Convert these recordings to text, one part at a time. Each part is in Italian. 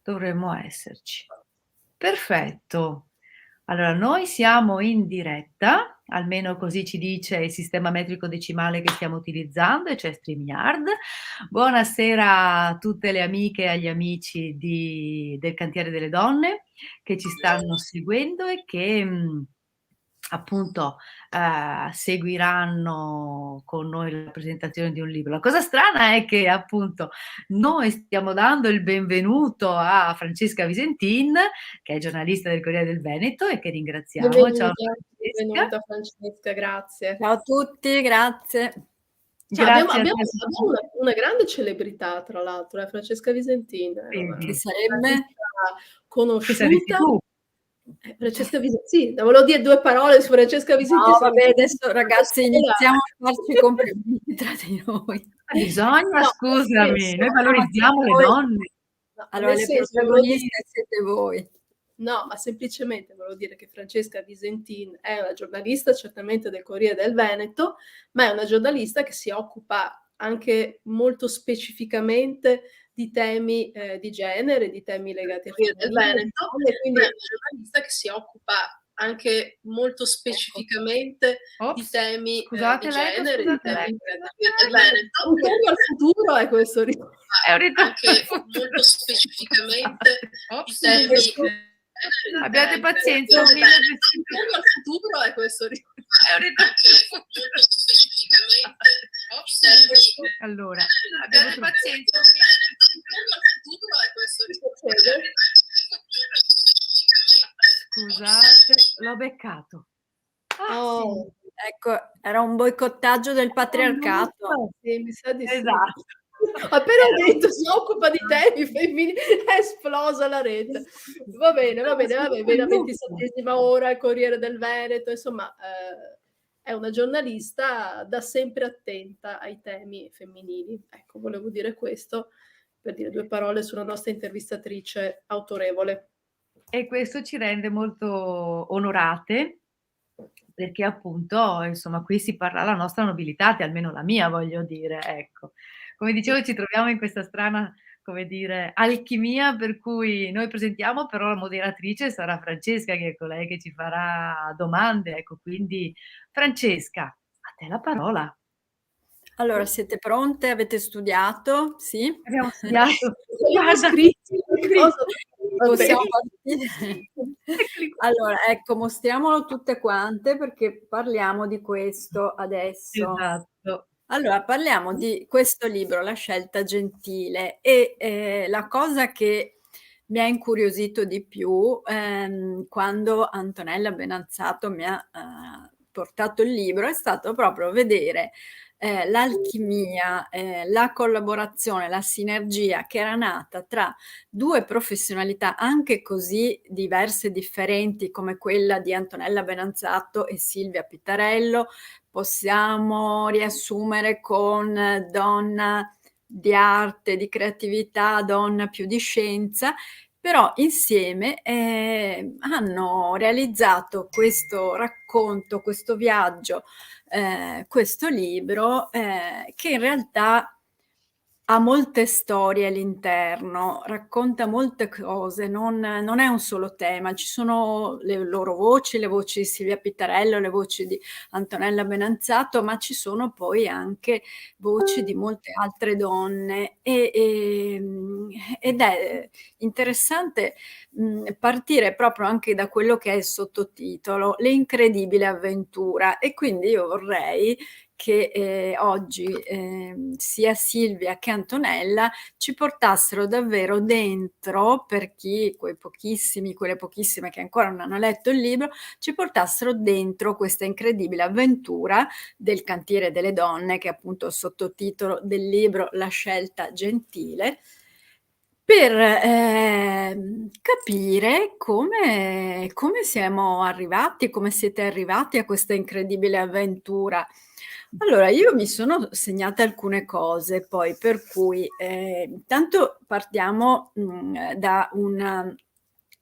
Dovremmo esserci. Perfetto. Allora, noi siamo in diretta, almeno così ci dice il sistema metrico decimale che stiamo utilizzando e c'è StreamYard. Buonasera a tutte le amiche e agli amici del Cantiere delle Donne che ci stanno seguendo e che, appunto, seguiranno con noi la presentazione di un libro. La cosa strana è che, appunto, noi stiamo dando il benvenuto a Francesca Visentin, che è giornalista del Corriere del Veneto e che ringraziamo. Ciao Benvenuta, Francesca. benvenuta Francesca, grazie. Ciao a tutti, grazie. Ciao, abbiamo, Grazie a abbiamo- te. abbiamo una grande celebrità, tra l'altro, Francesca Visentin, è una Vedi, Chi sarebbe? artista che saresti conosciuta. tu. Francesca Visentin, sì, volevo dire due parole su Francesca Visentin. No, vabbè, adesso ragazzi iniziamo a farci complimenti tra di noi. Bisogna, No, scusami, noi No, valorizziamo le voi- donne. no, Allora, nel le senso, protagoniste siete voi. no, ma semplicemente volevo dire che Francesca Visentin è una giornalista certamente del Corriere del Veneto, ma è una giornalista che si occupa anche molto specificamente di temi di genere, di temi legati al Corriere del Veneto, e quindi è una giornalista che si occupa anche molto specificamente di temi Scusate di l'eco, genere, di scusate temi l'eco. legati al Corriere del Veneto. Un ritorno al futuro è questo ritorno. È un ritorno Anche molto specificamente di temi. Abbiate pazienza, un Il futuro è questo. È un ritorno. Allora, abbiate pazienza. Il futuro è questo. Scusate, l'ho beccato. Oh, Ecco, era un boicottaggio del patriarcato. sì, mi sa di sì. Esatto. Appena ho detto si occupa di temi femminili, è esplosa la rete. Va bene, vedi la 27ª ora, il Corriere del Veneto, insomma, è una giornalista da sempre attenta ai temi femminili. Ecco, volevo dire questo per dire due parole sulla nostra intervistatrice autorevole. E questo ci rende molto onorate, perché appunto, insomma, qui si parla la nostra nobilitate, almeno la mia voglio dire, ecco. Come dicevo ci troviamo in questa strana, come dire, alchimia per cui noi presentiamo, però la moderatrice sarà Francesca, che è colei che ci farà domande, ecco. Quindi Francesca, a te la parola. Allora, siete pronte? Avete studiato? Sì? Abbiamo studiato. Abbiamo Guarda, scritto Possiamo partire? Allora, ecco, mostriamolo tutte quante perché parliamo di questo adesso. Esatto. Allora, parliamo di questo libro, La scelta gentile, e la cosa che mi ha incuriosito di più quando Antonella Benazzato mi ha portato il libro è stato proprio vedere l'alchimia, la collaborazione, la sinergia che era nata tra due professionalità anche così diverse e differenti come quella di Antonella Benazzato e Silvia Pittarello. Possiamo riassumere con donna di arte, di creatività, donna più di scienza, però insieme hanno realizzato questo racconto, questo viaggio, questo libro che in realtà ha molte storie all'interno, racconta molte cose, non è un solo tema, ci sono le loro voci, le voci di Silvia Pittarello, le voci di Antonella Benazzato, ma ci sono poi anche voci di molte altre donne ed è interessante partire proprio anche da quello che è il sottotitolo, l'incredibile avventura, e quindi io vorrei che oggi sia Silvia che Antonella ci portassero davvero dentro, per chi, quelle pochissime che ancora non hanno letto il libro, ci portassero dentro questa incredibile avventura del Cantiere delle Donne, che è appunto il sottotitolo del libro La scelta gentile, per capire come siamo arrivati, come siete arrivati a questa incredibile avventura. Allora, io mi sono segnate alcune cose, poi per cui intanto partiamo da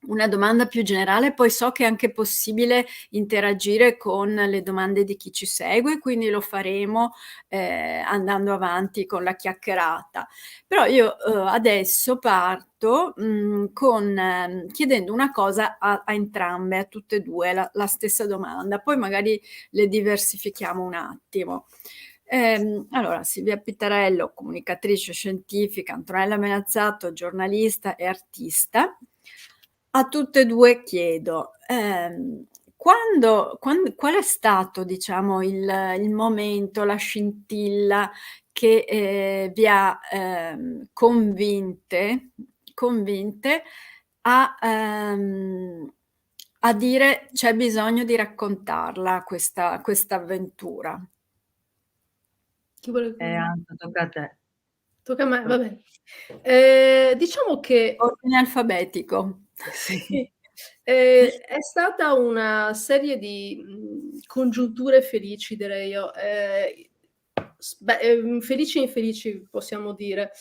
una domanda più generale, poi so che è anche possibile interagire con le domande di chi ci segue, quindi lo faremo andando avanti con la chiacchierata. Però io adesso parto chiedendo una cosa a entrambe, a tutte e due, la stessa domanda, poi magari le diversifichiamo un attimo. Allora, Silvia Pittarello, comunicatrice scientifica, Antonella Menazzato, giornalista e artista. A tutte e due chiedo, qual è stato, diciamo, il momento, la scintilla che vi ha convinte a dire c'è bisogno di raccontarla questa avventura? Chi vuole Anto, tocca a te. Tocca a me, va bene. Diciamo che Ordine alfabetico. sì, è stata una serie di, congiunture felici direi io, felici e infelici possiamo dire.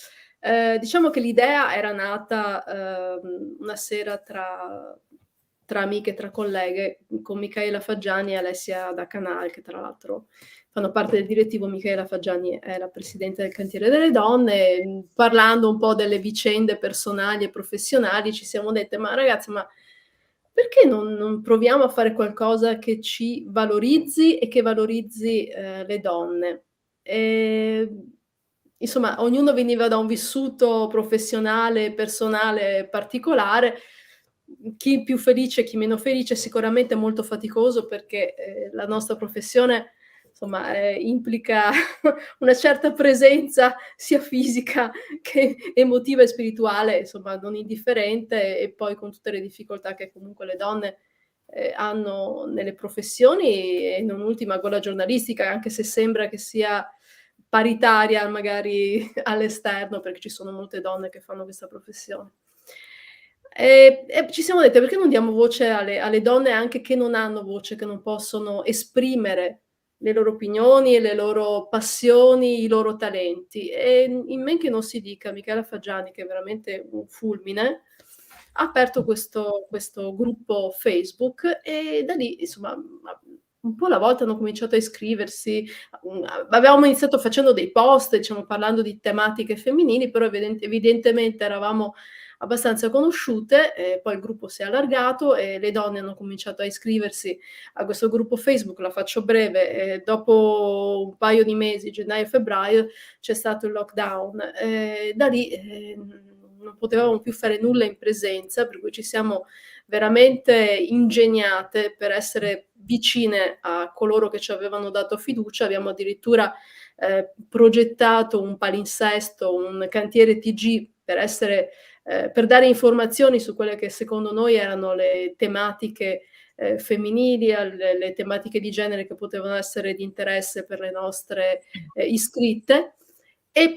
Diciamo che l'idea era nata, una sera tra amiche, tra colleghe, con Micaela Faggiani e Alessia Da Canal, che tra l'altro fanno parte del direttivo. Micaela Faggiani è la presidente del Cantiere delle Donne. Parlando un po' delle vicende personali e professionali, ci siamo dette: "Ma ragazze, ma perché non proviamo a fare qualcosa che ci valorizzi e che valorizzi, le donne?" Insomma, ognuno veniva da un vissuto professionale, personale particolare, chi più felice, chi meno felice, sicuramente molto faticoso perché, la nostra professione, insomma, implica una certa presenza sia fisica che emotiva e spirituale, insomma, non indifferente, e poi con tutte le difficoltà che comunque le donne, hanno nelle professioni e non ultima quella giornalistica, anche se sembra che sia paritaria magari all'esterno, perché ci sono molte donne che fanno questa professione. E ci siamo dette: "Perché non diamo voce alle donne anche che non hanno voce, che non possono esprimere le loro opinioni e le loro passioni, i loro talenti?" E in men che non si dica, Michela Faggiani, che è veramente un fulmine, ha aperto questo gruppo Facebook e da lì, insomma, un po' alla volta hanno cominciato a iscriversi. Avevamo iniziato facendo dei post, diciamo, parlando di tematiche femminili, però evidentemente eravamo abbastanza conosciute, poi il gruppo si è allargato e le donne hanno cominciato a iscriversi a questo gruppo Facebook. La faccio breve, dopo un paio di mesi, gennaio e febbraio, c'è stato il lockdown. Da lì, non potevamo più fare nulla in presenza, per cui ci siamo veramente ingegnate per essere vicine a coloro che ci avevano dato fiducia. Abbiamo addirittura, progettato un palinsesto, un cantiere TG per dare informazioni su quelle che secondo noi erano le tematiche, femminili, le tematiche di genere che potevano essere di interesse per le nostre, iscritte. E,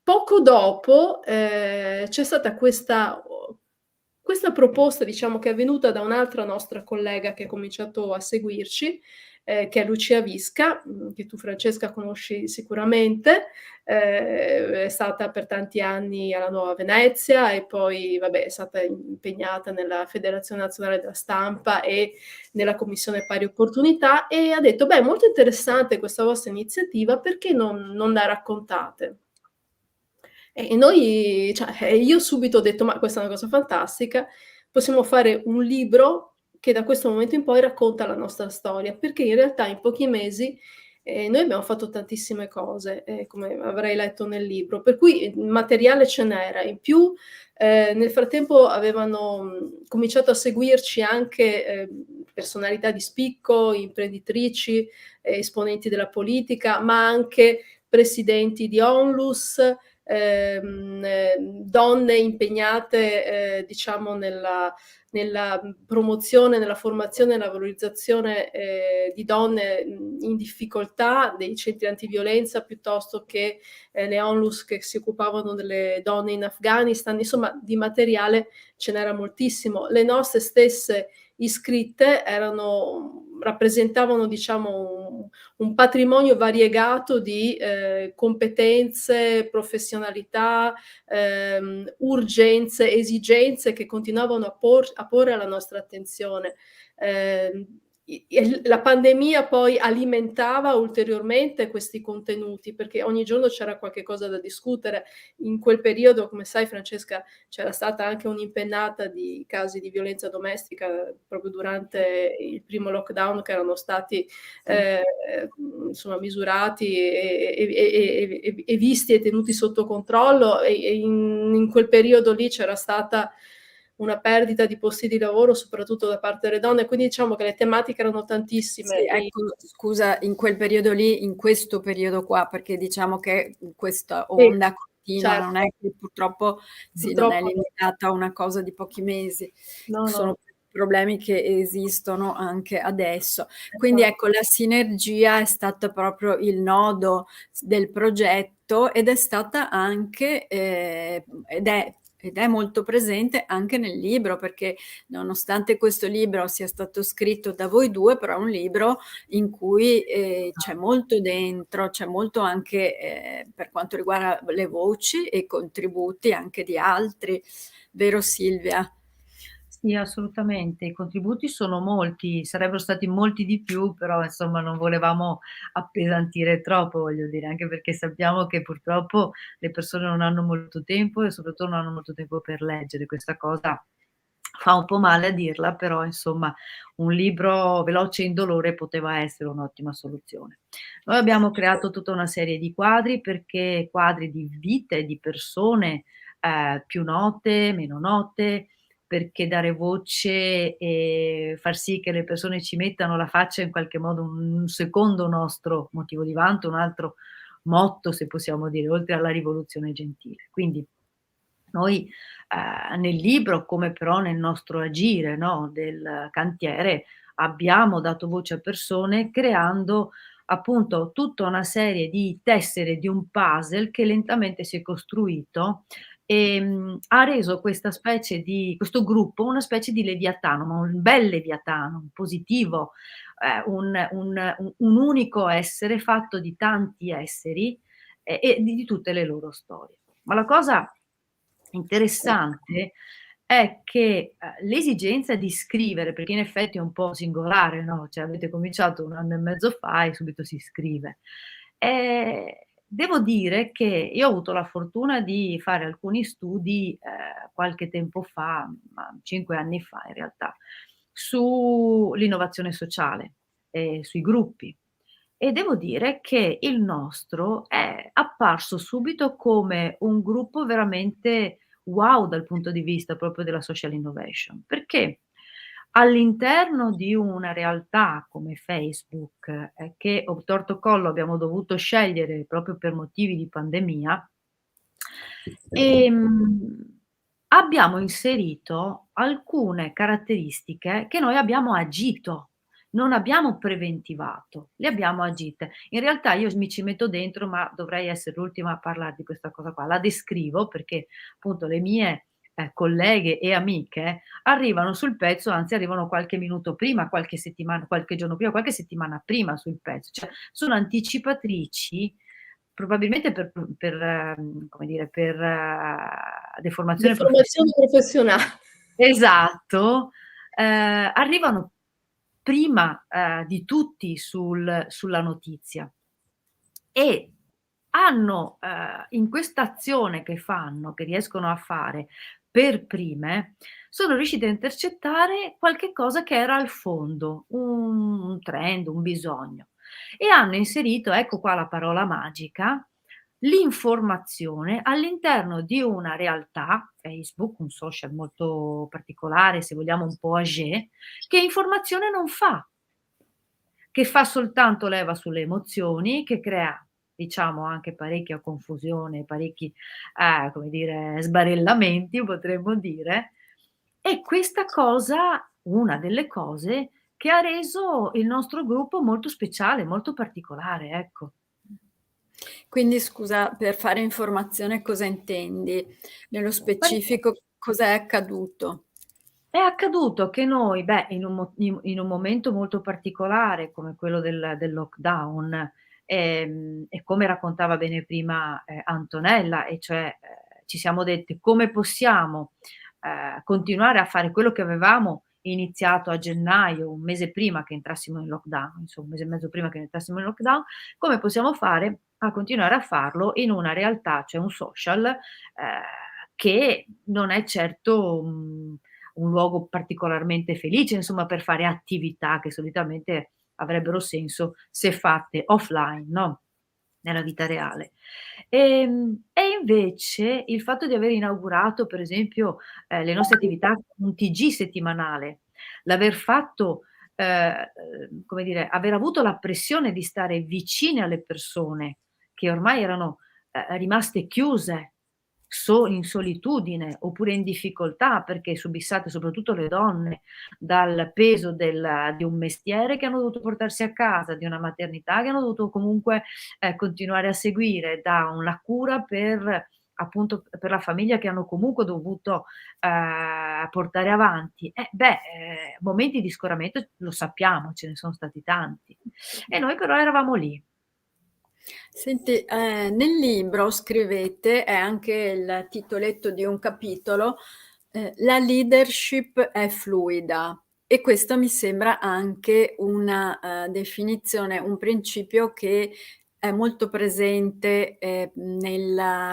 poco dopo, c'è stata questa proposta, diciamo, che è venuta da un'altra nostra collega che ha cominciato a seguirci, che è Lucia Visca, che tu Francesca conosci sicuramente. È stata per tanti anni alla Nuova Venezia e poi vabbè è stata impegnata nella Federazione Nazionale della Stampa e nella Commissione Pari Opportunità, e ha detto: "Beh, molto interessante questa vostra iniziativa, perché non la raccontate?" E noi, cioè, io subito ho detto: "Ma questa è una cosa fantastica, possiamo fare un libro che da questo momento in poi racconta la nostra storia", perché in realtà in pochi mesi, noi abbiamo fatto tantissime cose, come avrai letto nel libro, per cui il materiale ce n'era. In più, nel frattempo avevano, cominciato a seguirci anche, personalità di spicco, imprenditrici, esponenti della politica, ma anche presidenti di Onlus, donne impegnate, diciamo nella promozione, nella formazione e nella valorizzazione, di donne, in difficoltà, dei centri antiviolenza, piuttosto che, le Onlus che si occupavano delle donne in Afghanistan. Insomma, di materiale ce n'era moltissimo. Le nostre stesse iscritte erano rappresentavano, diciamo, un patrimonio variegato di competenze, professionalità, urgenze, esigenze che continuavano a porre alla nostra attenzione. La pandemia poi alimentava ulteriormente questi contenuti, perché ogni giorno c'era qualche cosa da discutere. In quel periodo, come sai Francesca, c'era stata anche un'impennata di casi di violenza domestica proprio durante il primo lockdown, che erano stati insomma misurati e visti e tenuti sotto controllo, e in quel periodo lì c'era stata una perdita di posti di lavoro soprattutto da parte delle donne, quindi diciamo che le tematiche erano tantissime. Sì, ecco, scusa, in quel periodo lì, in questo periodo qua, perché diciamo che questa Sì, onda continua, certo, non è che purtroppo sì, non è purtroppo limitata a una cosa di pochi mesi, no, no, sono problemi che esistono anche adesso. Quindi esatto. ecco, la sinergia è stata proprio il nodo del progetto ed è stata anche, ed è molto presente anche nel libro, perché nonostante questo libro sia stato scritto da voi due, però è un libro in cui c'è molto dentro, c'è molto anche per quanto riguarda le voci e i contributi anche di altri, vero Silvia? Sì, assolutamente. I contributi sono molti, sarebbero stati molti di più, però insomma non volevamo appesantire troppo, voglio dire, anche perché sappiamo che purtroppo le persone non hanno molto tempo e soprattutto non hanno molto tempo per leggere. Questa cosa fa un po' male a dirla, però insomma un libro veloce e indolore poteva essere un'ottima soluzione. Noi abbiamo creato tutta una serie di quadri, perché quadri di vite, di persone, più note, meno note, perché dare voce e far sì che le persone ci mettano la faccia è in qualche modo un secondo nostro motivo di vanto, un altro motto, se possiamo dire, oltre alla rivoluzione gentile. Quindi noi, nel libro, come però nel nostro agire, no, del cantiere, abbiamo dato voce a persone creando appunto tutta una serie di tessere di un puzzle che lentamente si è costruito, ha reso questa specie di questo gruppo una specie di leviatano, ma un bel leviatano, un positivo, un unico essere fatto di tanti esseri e di tutte le loro storie. Ma la cosa interessante è che, l'esigenza di scrivere, perché in effetti è un po' singolare, no, cioè avete cominciato 1 anno e mezzo fa e subito si scrive. Ehm, Devo dire che io ho avuto la fortuna di fare alcuni studi, qualche tempo fa, ma 5 anni fa in realtà, sull'innovazione sociale e sui gruppi. E devo dire che il nostro è apparso subito come un gruppo veramente wow dal punto di vista proprio della social innovation, perché all'interno di una realtà come Facebook, che obtorto collo abbiamo dovuto scegliere proprio per motivi di pandemia, ehm, abbiamo inserito alcune caratteristiche che noi abbiamo agito, non abbiamo preventivato, le abbiamo agite. In realtà io mi ci metto dentro, ma dovrei essere l'ultima a parlar di questa cosa qua. La descrivo perché appunto le mie, colleghe e amiche arrivano sul pezzo, anzi arrivano qualche minuto prima, qualche settimana, qualche giorno prima, qualche settimana prima sul pezzo, cioè sono anticipatrici probabilmente come dire, per deformazione Deformazione professionale. professionale. Esatto, arrivano prima, di tutti sulla notizia e hanno, in questa azione che fanno, che riescono a fare per prime, sono riuscite a intercettare qualche cosa che era al fondo, un trend, un bisogno e hanno inserito, ecco qua la parola magica, l'informazione all'interno di una realtà, Facebook, un social molto particolare, se vogliamo un po' âgé, che informazione non fa, che fa soltanto leva sulle emozioni, che crea, diciamo, anche parecchia confusione, parecchi, come dire, sbarellamenti potremmo dire, e questa cosa una delle cose che ha reso il nostro gruppo molto speciale, molto particolare, ecco. Quindi scusa, per fare informazione cosa intendi? Nello Pare specifico cos'è accaduto? È accaduto che noi, beh, in un momento molto particolare come quello del lockdown, e come raccontava bene prima, Antonella, e cioè, ci siamo dette: "Come possiamo, continuare a fare quello che avevamo iniziato a gennaio, un mese prima che entrassimo in lockdown, insomma, un mese e mezzo prima che entrassimo in lockdown, come possiamo fare a continuare a farlo in una realtà, cioè un social, che non è certo, un luogo particolarmente felice, insomma, per fare attività che solitamente avrebbero senso se fatte offline, no, nella vita reale. E invece il fatto di aver inaugurato, per esempio, le nostre attività con un TG settimanale, l'aver fatto, come dire, aver avuto la pressione di stare vicine alle persone che ormai erano, rimaste chiuse, in solitudine oppure in difficoltà perché subissate, soprattutto le donne, dal peso di un mestiere che hanno dovuto portarsi a casa, di una maternità che hanno dovuto comunque, continuare a seguire, da una cura per appunto per la famiglia che hanno comunque dovuto, portare avanti. Momenti di scoramento lo sappiamo, ce ne sono stati tanti. E noi però eravamo lì. Senti, nel libro scrivete, è anche il titoletto di un capitolo, "La leadership è fluida", e questo mi sembra anche una, definizione, un principio che è molto presente,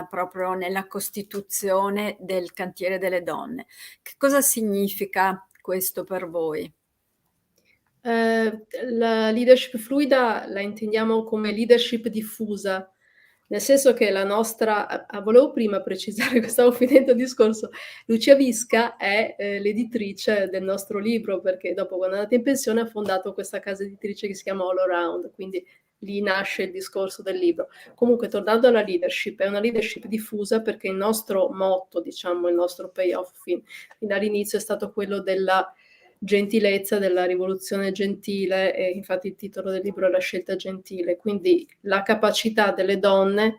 proprio nella costituzione del Cantiere delle Donne. Che cosa significa questo per voi? La leadership fluida la intendiamo come leadership diffusa, nel senso che la nostra volevo prima precisare che stavo finendo il discorso. Lucia Visca è, l'editrice del nostro libro, perché dopo, quando è andata in pensione, ha fondato questa casa editrice che si chiama All Around, quindi lì nasce il discorso del libro. Comunque, tornando alla leadership, è una leadership diffusa perché il nostro motto, diciamo, il nostro payoff fin dall'inizio è stato quello della gentilezza, della rivoluzione gentile, e infatti il titolo del libro è La scelta gentile, quindi la capacità delle donne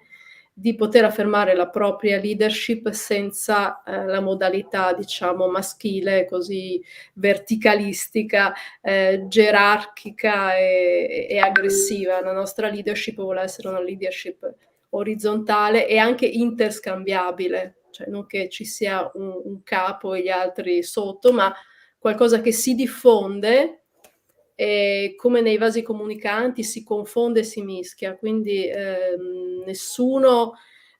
di poter affermare la propria leadership senza, la modalità, diciamo, maschile, così verticalistica, gerarchica e aggressiva. La nostra leadership vuole essere una leadership orizzontale e anche interscambiabile, cioè non che ci sia un capo e gli altri sotto, ma qualcosa che si diffonde e, come nei vasi comunicanti, si confonde e si mischia. Quindi, nessuno,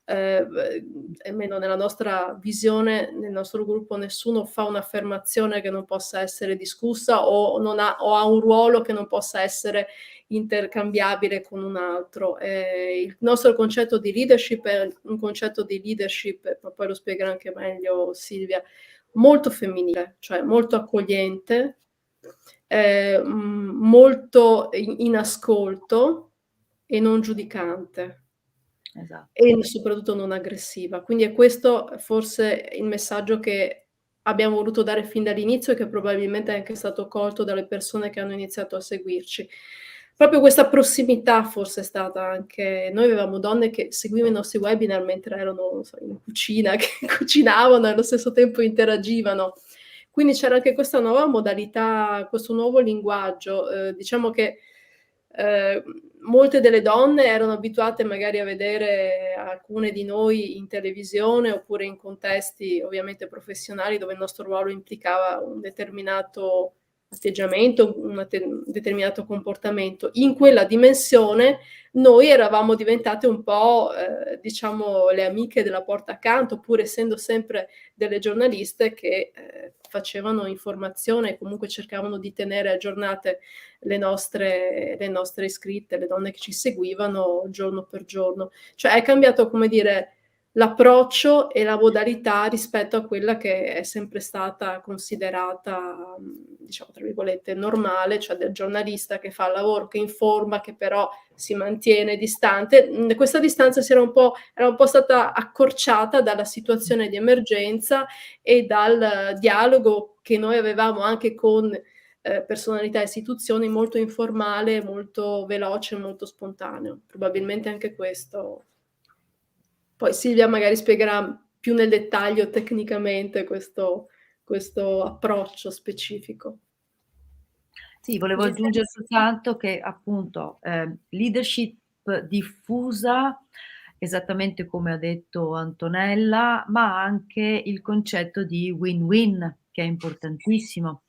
almeno nella nostra visione, nel nostro gruppo, nessuno fa un'affermazione che non possa essere discussa o non ha o ha un ruolo che non possa essere intercambiabile con un altro. Il nostro concetto di leadership è un concetto di leadership, ma poi lo spiegherà anche meglio Silvia, molto femminile, cioè molto accogliente, molto in ascolto e non giudicante, Esatto. e soprattutto non aggressiva. Quindi è questo forse il messaggio che abbiamo voluto dare fin dall'inizio e che probabilmente è anche stato colto dalle persone che hanno iniziato a seguirci. Proprio questa prossimità forse è stata anche, noi avevamo donne che seguivano i nostri webinar mentre erano, non so, in cucina, che cucinavano e allo stesso tempo interagivano. Quindi c'era anche questa nuova modalità, questo nuovo linguaggio. Diciamo che, ehm, molte delle donne erano abituate magari a vedere alcune di noi in televisione, oppure in contesti ovviamente professionali, dove il nostro ruolo implicava un determinato atteggiamento, un determinato comportamento. In quella dimensione noi eravamo diventate un po', diciamo, le amiche della porta accanto, pur essendo sempre delle giornaliste che, facevano informazione e comunque cercavano di tenere aggiornate le nostre iscritte, le donne che ci seguivano giorno per giorno. Cioè è cambiato, come dire, l'approccio e la modalità rispetto a quella che è sempre stata considerata, diciamo, tra virgolette, "normale", cioè del giornalista che fa il lavoro, che informa, che però si mantiene distante. Questa distanza era un po' stata accorciata dalla situazione di emergenza e dal dialogo che noi avevamo anche con, personalità e istituzioni, molto informale, molto veloce, molto spontaneo. Probabilmente anche questo. Poi Silvia magari spiegherà più nel dettaglio tecnicamente questo questo approccio specifico. Sì, volevo Mi aggiungere sembra soltanto che appunto, leadership diffusa, esattamente come ha detto Antonella, ma anche il concetto di win-win che è importantissimo.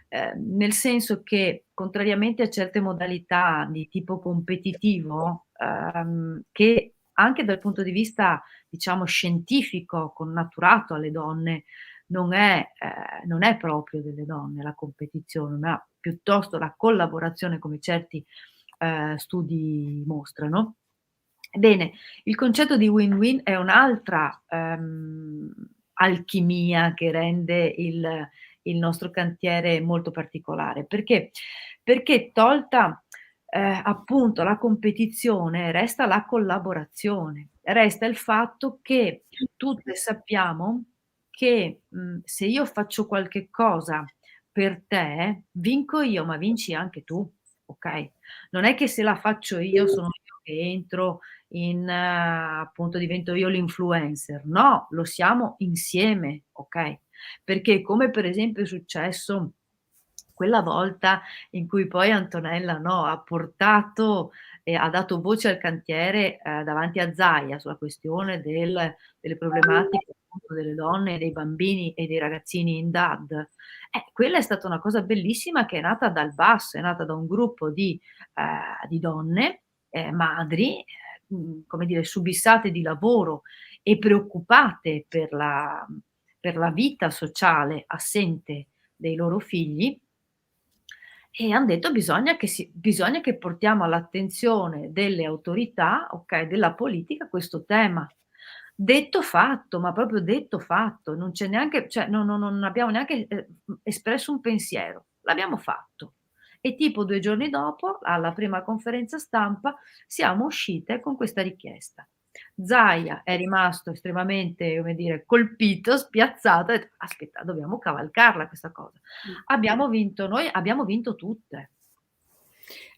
Nel senso che contrariamente a certe modalità di tipo competitivo, che anche dal punto di vista, diciamo, scientifico, connaturato alle donne, non è proprio delle donne la competizione, ma piuttosto la collaborazione come certi, studi mostrano. Ebbene, il concetto di win-win è un'altra, alchimia che rende il nostro cantiere molto particolare. Perché? Perché tolta, appunto la competizione, resta la collaborazione, resta il fatto che tutte sappiamo che, se io faccio qualche cosa per te, vinco io, ma vinci anche tu, okay? Non è che se la faccio io sono io che entro in appunto divento io l'influencer. No, lo siamo insieme, okay? Perché come per esempio è successo quella volta in cui poi Antonella, no, ha portato e ha dato voce al cantiere, davanti a Zaia sulla questione delle problematiche appunto delle donne, dei bambini e dei ragazzini in DAD. Quella è stata una cosa bellissima che è nata dal basso, è nata da un gruppo di donne, madri, come dire, subissate di lavoro e preoccupate per la vita sociale assente dei loro figli e han detto: bisogna che portiamo all'attenzione delle autorità, okay, della politica questo tema." Detto fatto, ma proprio detto fatto, non c'è neanche cioè non abbiamo neanche, espresso un pensiero, l'abbiamo fatto. E tipo 2 giorni dopo, alla prima conferenza stampa, siamo uscite con questa richiesta. Zaia è rimasto estremamente, come dire, colpito, spiazzato, ha detto: "Aspetta, dobbiamo cavalcarla questa cosa." Abbiamo vinto noi, abbiamo vinto tutte.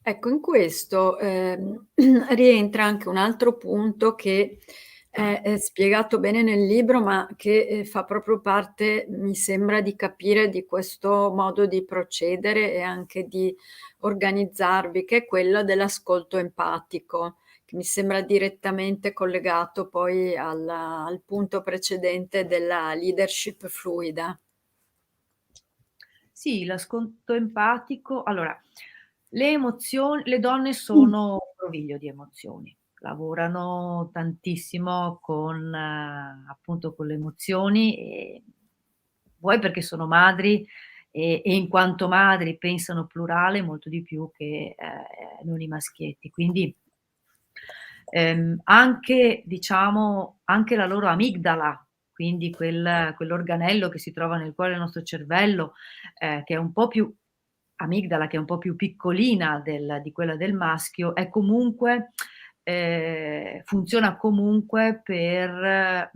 Ecco, in questo, rientra anche un altro punto che è spiegato bene nel libro, ma che, fa proprio parte, mi sembra di capire, di questo modo di procedere e anche di organizzarvi, che è quello dell'ascolto empatico, che mi sembra direttamente collegato poi al punto precedente della leadership fluida. Sì, l'ascolto empatico allora, le donne sono un groviglio di emozioni, lavorano tantissimo con appunto con le emozioni, vuoi perché sono madri e in quanto madri pensano plurale molto di più che, non i maschietti. Quindi, anche diciamo, anche la loro amigdala, quindi quell'organello che si trova nel cuore del nostro cervello, che è un po' più amigdala, che è un po' più piccolina di quella del maschio, è comunque funziona comunque per,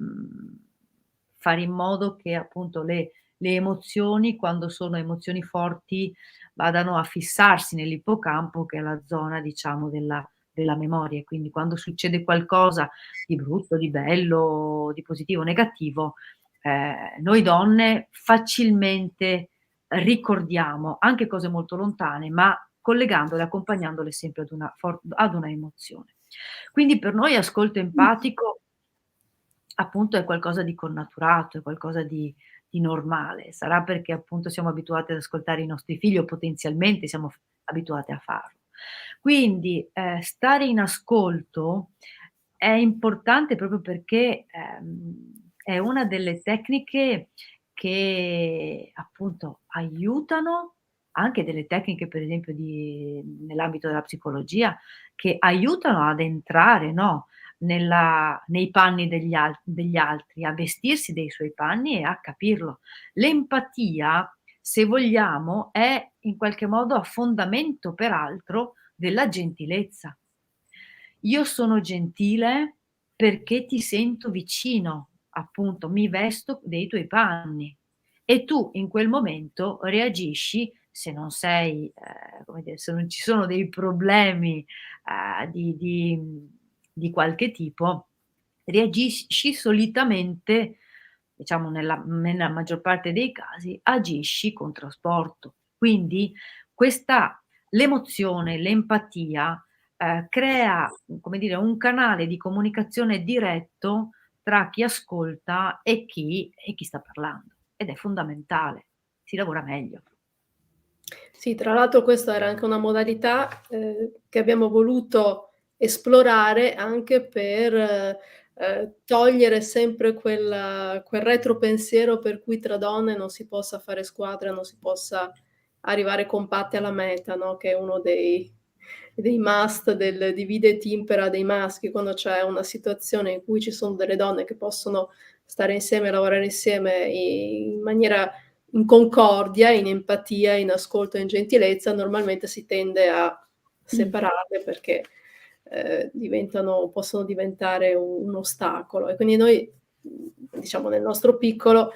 fare in modo che appunto le emozioni, quando sono emozioni forti, vadano a fissarsi nell'ippocampo, che è la zona diciamo della memoria. E quindi quando succede qualcosa di brutto, di bello, di positivo o negativo, noi donne facilmente ricordiamo anche cose molto lontane, ma collegandole, accompagnandole sempre ad una emozione. Quindi per noi ascolto empatico appunto è qualcosa di connaturato, è qualcosa di normale. Sarà perché appunto siamo abituati ad ascoltare i nostri figli o potenzialmente siamo abituate a farlo. Quindi, stare in ascolto è importante proprio perché, è una delle tecniche che appunto aiutano, anche delle tecniche per esempio nell'ambito della psicologia, che aiutano ad entrare, no, nei panni degli altri, a vestirsi dei suoi panni e a capirlo. L'empatia, se vogliamo, è in qualche modo a fondamento peraltro della gentilezza. Io sono gentile perché ti sento vicino, appunto, mi vesto dei tuoi panni e tu in quel momento reagisci, se non sei, come dire, se non ci sono dei problemi, di qualche tipo, reagisci solitamente diciamo nella maggior parte dei casi, agisci con trasporto. Quindi l'emozione, l'empatia, crea, come dire, un canale di comunicazione diretto tra chi ascolta e chi sta parlando, ed è fondamentale. Si lavora meglio. Sì, tra l'altro questa era anche una modalità, che abbiamo voluto esplorare anche per, togliere sempre quel retropensiero per cui tra donne non si possa fare squadra, non si possa arrivare compatte alla meta, no, che è uno dei must del divide et impera dei maschi, quando c'è una situazione in cui ci sono delle donne che possono stare insieme, lavorare insieme in maniera in concordia, in empatia, in ascolto e in gentilezza, normalmente si tende a separarle perché, possono diventare un ostacolo. E quindi noi, diciamo nel nostro piccolo,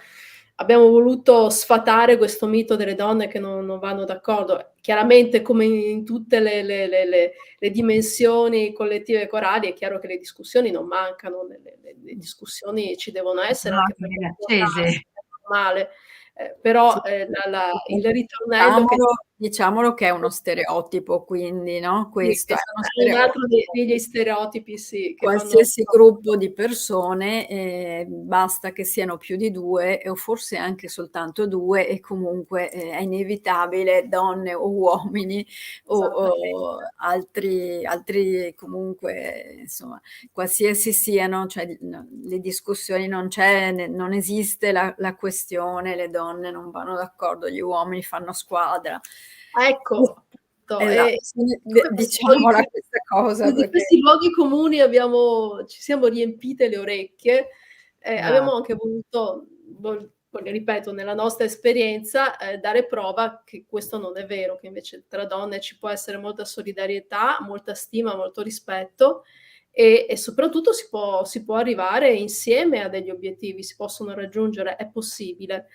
abbiamo voluto sfatare questo mito delle donne che non vanno d'accordo. Chiaramente come in tutte le dimensioni collettive e corali, è chiaro che le discussioni non mancano, le discussioni ci devono essere Sono anche anche perché belle è accese. normale. Sì, Però, il ritornello che diciamolo che è uno stereotipo, quindi, no, sì, questo è uno è un altro stereotipo. degli stereotipi, sì, che vanno Qualsiasi gruppo di persone, basta che siano più di 2 o forse anche soltanto 2 e comunque, è inevitabile donne o uomini o esattamente. altri comunque insomma, qualsiasi siano, cioè le discussioni non esiste la questione, le donne non vanno d'accordo, gli uomini fanno squadra. Ecco, appunto, Esatto, quindi questi luoghi diciamola questa cosa di perché questi luoghi comuni ci siamo riempite le orecchie, abbiamo Esatto. anche voluto, voglio ripeto, nella nostra esperienza, dare prova che questo non è vero, che invece tra donne ci può essere molta solidarietà, molta stima, molto rispetto e soprattutto si può arrivare insieme a degli obiettivi, si possono raggiungere, è possibile.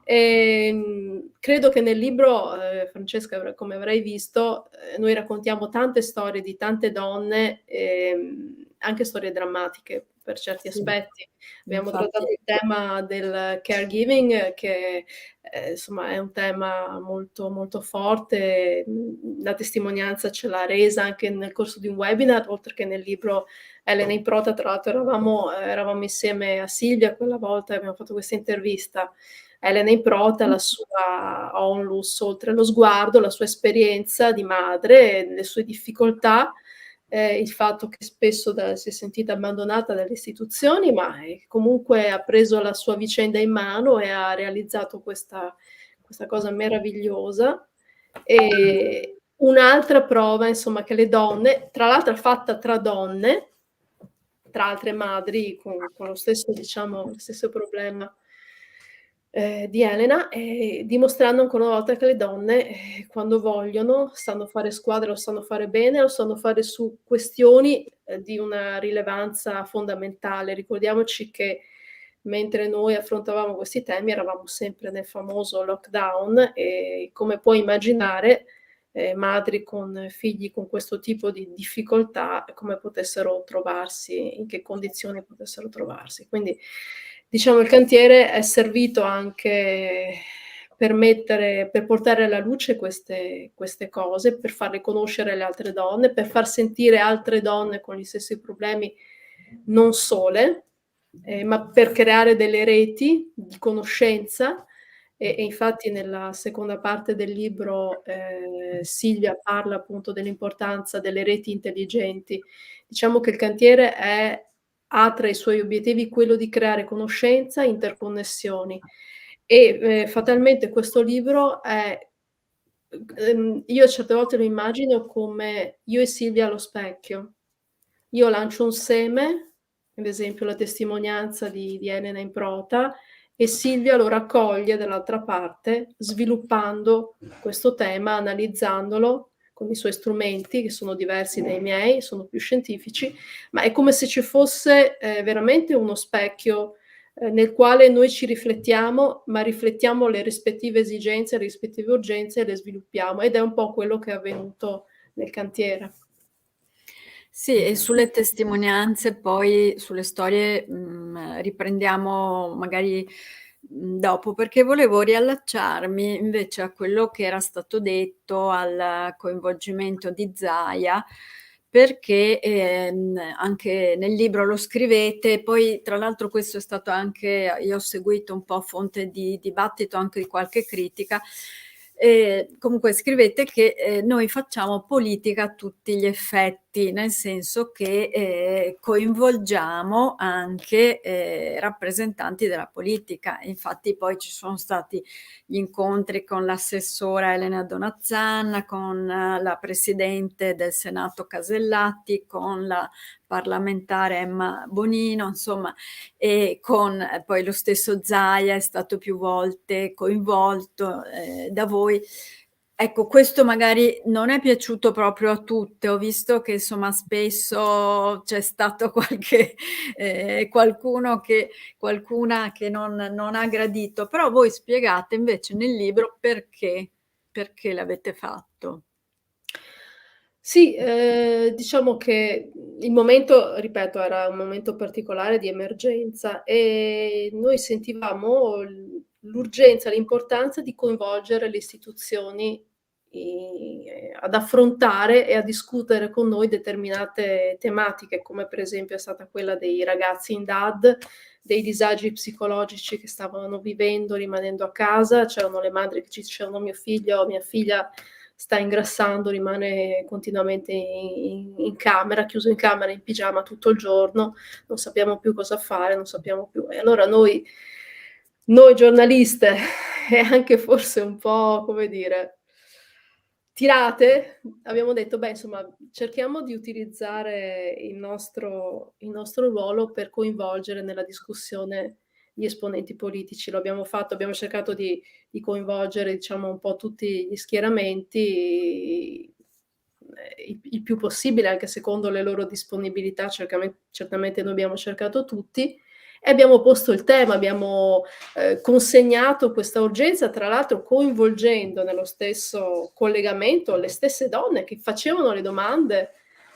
Credo che nel libro, Francesca, come avrai visto, noi raccontiamo tante storie di tante donne, anche storie drammatiche per certi sì, aspetti. Abbiamo infatti trattato il tema del caregiving che, insomma è un tema molto, molto forte. La testimonianza ce l'ha resa anche nel corso di un webinar, oltre che nel libro Elena Improta. Tra l'altro eravamo insieme a Silvia quella volta e abbiamo fatto questa intervista. Elena Improta, la sua onlus oltre lo sguardo, la sua esperienza di madre, le sue difficoltà, il fatto che spesso si è sentita abbandonata dalle istituzioni, ma comunque ha preso la sua vicenda in mano e ha realizzato questa cosa meravigliosa. E un'altra prova, insomma, che le donne, tra l'altro fatta tra donne, tra altre madri con lo stesso, diciamo, lo stesso problema di Elena, dimostrando ancora una volta che le donne, quando vogliono, sanno fare squadra, lo sanno fare bene, lo sanno fare su questioni, di una rilevanza fondamentale. Ricordiamoci che mentre noi affrontavamo questi temi eravamo sempre nel famoso lockdown e come puoi immaginare, madri con figli con questo tipo di difficoltà, come potessero trovarsi, in che condizioni potessero trovarsi. Quindi, diciamo, il cantiere è servito anche per portare alla luce queste cose, per farle conoscere alle altre donne, per far sentire altre donne con gli stessi problemi non sole, ma per creare delle reti di conoscenza e infatti nella seconda parte del libro, Silvia parla appunto dell'importanza delle reti intelligenti. Diciamo che il cantiere ha tra i suoi obiettivi quello di creare conoscenza, interconnessioni e, fatalmente questo libro io certe volte lo immagino come io e Silvia allo specchio. Io lancio un seme, ad esempio la testimonianza di Elena Improta, e Silvia lo raccoglie dall'altra parte, sviluppando questo tema, analizzandolo con i suoi strumenti, che sono diversi dai miei, sono più scientifici, ma è come se ci fosse, veramente uno specchio, nel quale noi ci riflettiamo, ma riflettiamo le rispettive esigenze, le rispettive urgenze e le sviluppiamo ed è un po' quello che è avvenuto nel cantiere. Sì, e sulle testimonianze poi, sulle storie, riprendiamo magari, dopo, perché volevo riallacciarmi invece a quello che era stato detto, al coinvolgimento di Zaia, perché, anche nel libro lo scrivete, poi tra l'altro questo è stato anche, io ho seguito un po' fonte di dibattito, anche di qualche critica. Comunque scrivete che noi facciamo politica a tutti gli effetti, nel senso che coinvolgiamo anche rappresentanti della politica. Infatti poi ci sono stati gli incontri con l'assessora Elena Donazzan, con la presidente del Senato Casellati, con la parlamentare Emma Bonino, insomma, e con poi lo stesso Zaia è stato più volte coinvolto da voi. Ecco, questo magari non è piaciuto proprio a tutte. Ho visto che insomma spesso c'è stato qualcuna che non ha gradito, però voi spiegate invece nel libro perché l'avete fatto. Sì, diciamo che il momento, ripeto, era un momento particolare di emergenza e noi sentivamo l'urgenza, l'importanza di coinvolgere le istituzioni ad affrontare e a discutere con noi determinate tematiche, come per esempio è stata quella dei ragazzi in DAD, dei disagi psicologici che stavano vivendo rimanendo a casa. C'erano le madri che ci dicevano: mia figlia sta ingrassando, rimane continuamente in camera, chiuso in camera in pigiama tutto il giorno, non sappiamo più cosa fare, non sappiamo più. E allora noi giornaliste e anche forse un po', come dire, tirate, abbiamo detto: beh, insomma, cerchiamo di utilizzare il nostro ruolo per coinvolgere nella discussione gli esponenti politici. Lo abbiamo fatto, abbiamo cercato di coinvolgere, diciamo, un po' tutti gli schieramenti, il più possibile, anche secondo le loro disponibilità. Certamente noi abbiamo cercato tutti e abbiamo posto il tema, abbiamo consegnato questa urgenza, tra l'altro coinvolgendo nello stesso collegamento le stesse donne che facevano le domande.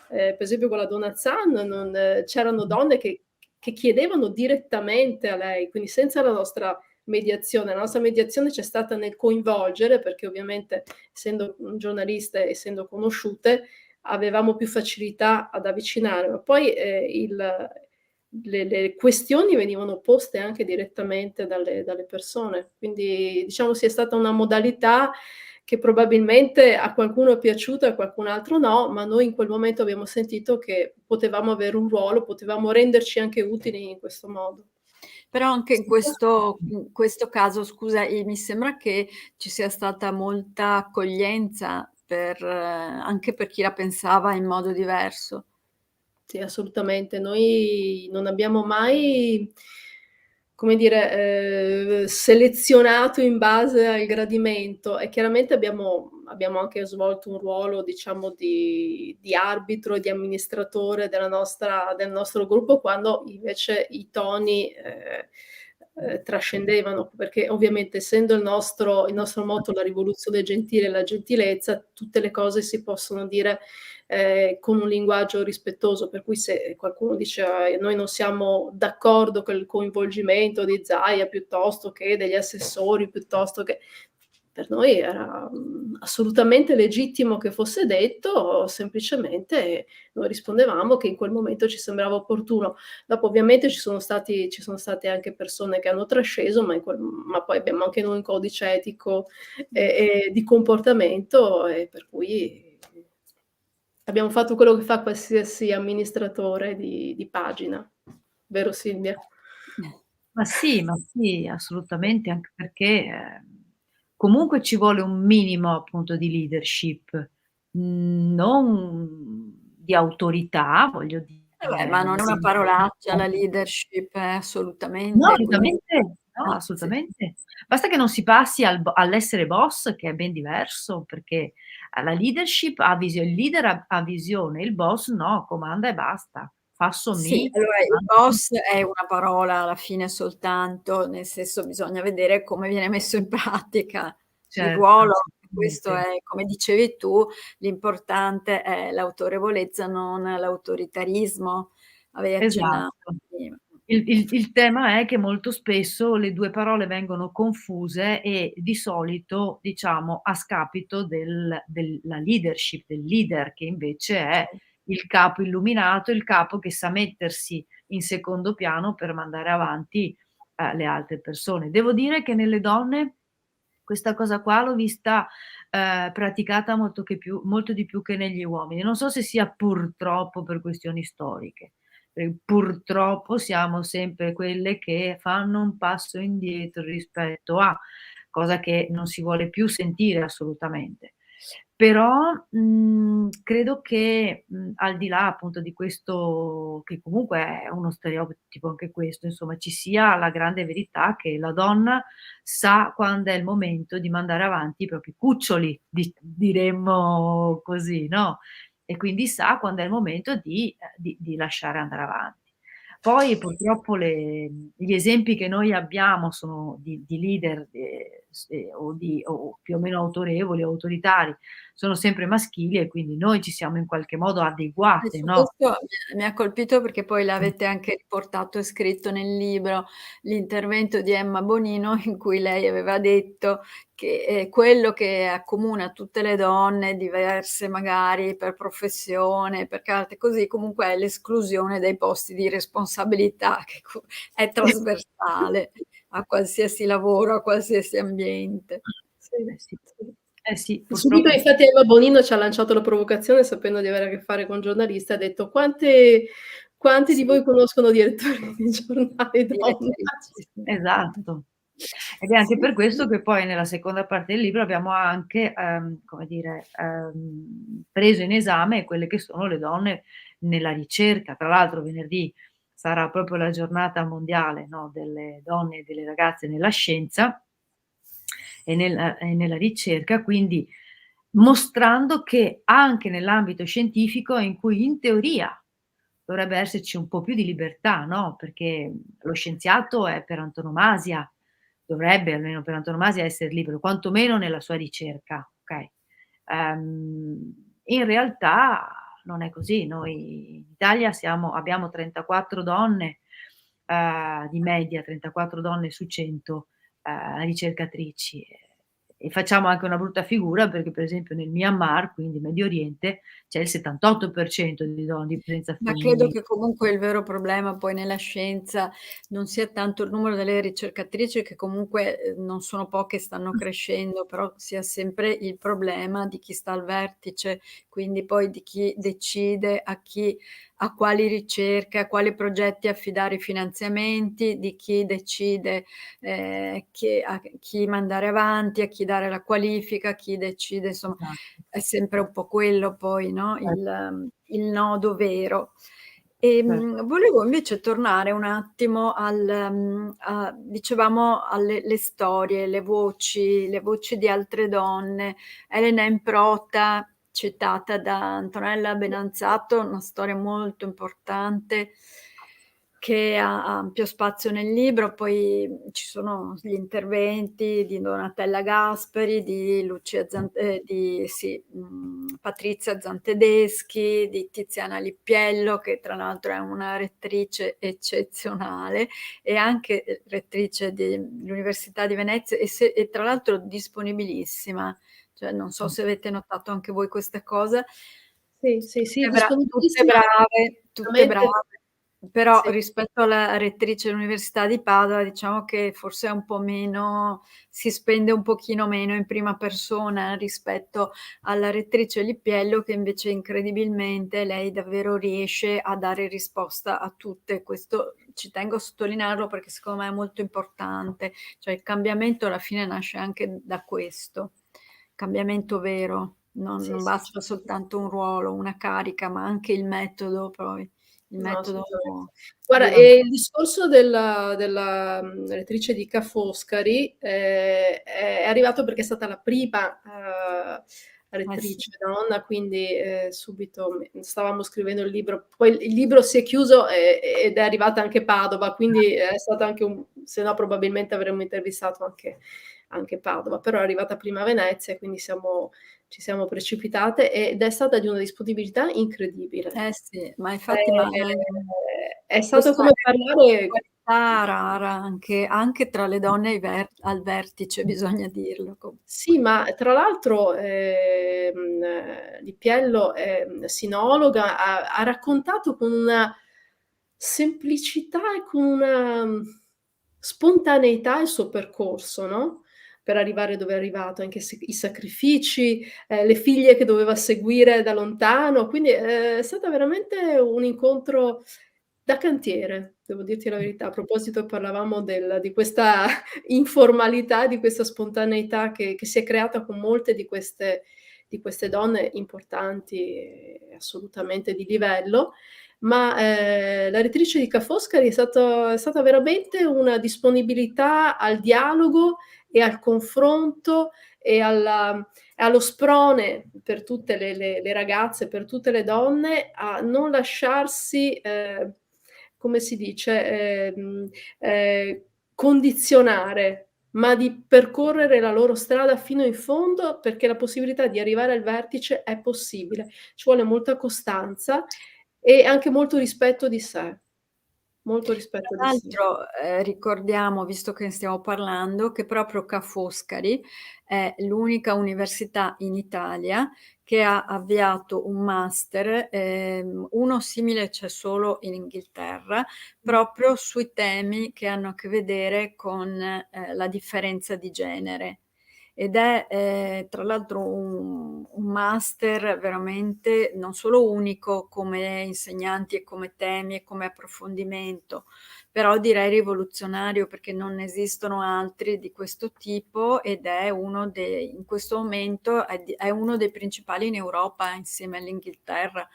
Per esempio con la Donazzan c'erano donne che chiedevano direttamente a lei, quindi senza la nostra mediazione. La nostra mediazione c'è stata nel coinvolgere, perché ovviamente essendo giornaliste, essendo conosciute, avevamo più facilità ad avvicinare, ma poi le questioni venivano poste anche direttamente dalle persone. Quindi diciamo sia stata una modalità che probabilmente a qualcuno è piaciuta e a qualcun altro no, ma noi in quel momento abbiamo sentito che potevamo avere un ruolo, potevamo renderci anche utili in questo modo. Però anche in questo caso, scusa, mi sembra che ci sia stata molta accoglienza anche per chi la pensava in modo diverso. Sì, assolutamente. Noi non abbiamo mai, come dire, selezionato in base al gradimento e chiaramente abbiamo anche svolto un ruolo, diciamo, di arbitro e di amministratore del nostro gruppo, quando invece i toni trascendevano, perché ovviamente essendo il nostro motto la rivoluzione gentile e la gentilezza, tutte le cose si possono dire con un linguaggio rispettoso, per cui se qualcuno dice noi non siamo d'accordo con il coinvolgimento di Zaia piuttosto che degli assessori, piuttosto che per noi era assolutamente legittimo che fosse detto, semplicemente noi rispondevamo che in quel momento ci sembrava opportuno. Dopo ovviamente ci sono state anche persone che hanno trasceso, ma poi abbiamo anche noi un codice etico e di comportamento, e per cui abbiamo fatto quello che fa qualsiasi amministratore di pagina. Vero Silvia? Ma sì, assolutamente, anche perché, comunque ci vuole un minimo appunto di leadership, non di autorità, voglio Beh, dire, ma non nel è una senso parolaccia la leadership, no, assolutamente, quindi assolutamente, no, sì. assolutamente. Basta che non si passi all'essere boss, che è ben diverso, perché la leadership ha il leader ha visione, il boss no, comanda e basta. Fasso Sì, mi, allora il comando. boss è una parola alla fine soltanto, nel senso bisogna vedere come viene messo in pratica il Certo, ruolo. questo assolutamente. è, come dicevi tu, l'importante è l'autorevolezza, non l'autoritarismo. Avevi accennato Esatto. prima. Il tema è che molto spesso le 2 parole vengono confuse e di solito, diciamo, a scapito della leadership, del leader che invece è Sì. il capo illuminato, il capo che sa mettersi in secondo piano per mandare avanti, le altre persone. Devo dire che nelle donne questa cosa qua l'ho vista, praticata molto di più che negli uomini. Non so se sia purtroppo per questioni storiche. Purtroppo siamo sempre quelle che fanno un passo indietro rispetto a, cosa che non si vuole più sentire assolutamente. Però, credo che, al di là appunto di questo che comunque è uno stereotipo anche questo, insomma, ci sia la grande verità che la donna sa quando è il momento di mandare avanti i propri cuccioli, diremmo così, no, e quindi sa quando è il momento di lasciare andare avanti. Poi purtroppo gli esempi che noi abbiamo sono di leader, o più o meno autorevoli o autoritari, sono sempre maschili e quindi noi ci siamo in qualche modo E adeguate, su no? questo mi ha colpito perché poi Mh. l'avete anche riportato e scritto nel libro, l'intervento di Emma Bonino in cui lei aveva detto che, quello che accomuna tutte le donne, diverse magari per professione, per carattere così, comunque è l'esclusione dai posti di responsabilità che è trasversale a qualsiasi lavoro, a qualsiasi ambiente. Sì, Eh sì. sì. Eh sì, Subito purtroppo infatti Emma Bonino ci ha lanciato la provocazione sapendo di avere a che fare con giornalisti, ha detto: "Quanti di Sì, voi conoscono direttori di giornali donna?" direttrici, sì. esatto. Ed è anche Sì, per questo sì. che poi nella seconda parte del libro abbiamo anche, come dire, preso in esame quelle che sono le donne nella ricerca. Tra l'altro venerdì sarà proprio la giornata mondiale, no, delle donne e delle ragazze nella scienza e nella ricerca, quindi mostrando che anche nell'ambito scientifico in cui in teoria dovrebbe esserci un po' più di libertà, no, perché lo scienziato è per antonomasia dovrebbe almeno per antonomasia essere libero, quantomeno nella sua ricerca, okay. In realtà non è così. Noi in Italia abbiamo 34 donne, di media, 34 donne su 100, ricercatrici, e facciamo anche una brutta figura perché per esempio nel Myanmar, quindi Medio Oriente, c'è il 78% di di presenza Ma credo femminile. che comunque il vero problema poi nella scienza non sia tanto il numero delle ricercatrici che comunque, non sono poche, stanno crescendo, però sia sempre il problema di chi sta al vertice, quindi poi di chi decide a quali ricerche, a quali progetti affidare i finanziamenti, di chi decide, a chi mandare avanti, a chi dare la qualifica, chi decide insomma Esatto, è sempre un po' quello poi, no, il nodo vero. cer Volevo invece tornare un attimo dicevamo alle le storie, le voci di altre donne. Elena Improta, citata da Antonella Benanzato, una storia molto importante che ha ampio spazio nel libro, poi ci sono gli interventi di Donatella Gasperi, di Patrizia Zantedeschi, di Tiziana Lippiello, che tra l'altro è una rettrice eccezionale e anche, rettrice dell'Università di Venezia e tra l'altro disponibilissima. Cioè non so se avete notato anche voi questa cosa. Sì, sì, sì, Tutte disponibilissima brave, tutte assolutamente. brave. Però Sì. rispetto alla rettrice dell'Università di Padova, diciamo che forse è un po' meno si spende un pochino meno in prima persona rispetto alla rettrice Lippiello, che invece incredibilmente lei davvero riesce a dare risposta a tutte. Questo ci tengo a sottolinearlo perché secondo me è molto importante. Cioè il cambiamento alla fine nasce anche da questo, cambiamento vero. Sì, Non sì, basta certo. soltanto un ruolo, una carica, ma anche il metodo poi. Il No, metodo assolutamente. Guarda, dura il discorso rettrice di Ca' Foscari, è arrivato perché è stata la prima, sì. rettrice donna, quindi, subito stavamo scrivendo il libro. Poi il libro si è chiuso, ed è arrivata anche Padova, quindi è stato anche se no probabilmente avremmo intervistato anche anche Padova, però è arrivata prima a Venezia e quindi ci siamo precipitate ed è stata di una disponibilità incredibile. Eh sì, ma infatti ma È stato questa come è una parlare. qualità rara anche tra le donne al vertice, bisogna dirlo. Sì, ma tra l'altro, Lippiello, sinologa, ha raccontato con una semplicità e con una, spontaneità il suo percorso, no, per arrivare dove è arrivato, anche i sacrifici, le figlie che doveva seguire da lontano, quindi è stata veramente un incontro da cantiere, devo dirti la verità. A proposito parlavamo di questa informalità, di questa spontaneità che si è creata con molte di queste donne importanti e assolutamente di livello, ma, la rettrice di Ca' Foscari è stata veramente una disponibilità al dialogo e al confronto e allo sprone per tutte le ragazze, per tutte le donne, a non lasciarsi, come si dice, condizionare, ma di percorrere la loro strada fino in fondo, perché la possibilità di arrivare al vertice è possibile. Ci vuole molta costanza e anche molto rispetto di sé, molto rispetto Tra di sé. l'altro, ricordiamo, visto che ne stiamo parlando, che proprio Ca' Foscari è l'unica università in Italia che ha avviato un master, uno simile c'è solo in Inghilterra, proprio sui temi che hanno a che vedere con, la differenza di genere. Ed è, tra l'altro un master veramente non solo unico come insegnanti e come temi e come approfondimento, però direi rivoluzionario perché non esistono altri di questo tipo ed è in questo momento è uno dei principali in Europa insieme all'Inghilterra,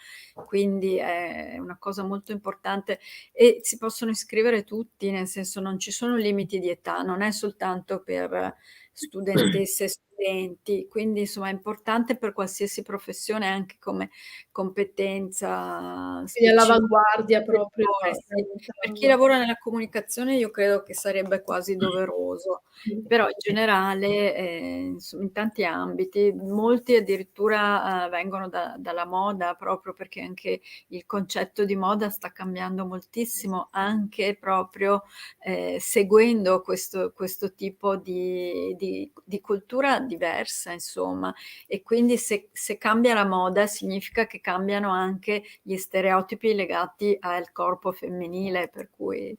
quindi è una cosa molto importante e si possono iscrivere tutti, nel senso non ci sono limiti di età, non è soltanto per studentesse e studenti, quindi insomma è importante per qualsiasi professione anche come competenza Quindi specifica. all'avanguardia proprio Sì. Per chi entrando. lavora nella comunicazione io credo che sarebbe quasi doveroso, però in generale, in tanti ambiti, molti addirittura, vengono dalla moda, proprio perché anche il concetto di moda sta cambiando moltissimo, anche proprio, seguendo questo tipo di cultura diversa insomma, e quindi se cambia la moda significa che cambiano anche gli stereotipi legati al corpo femminile, per cui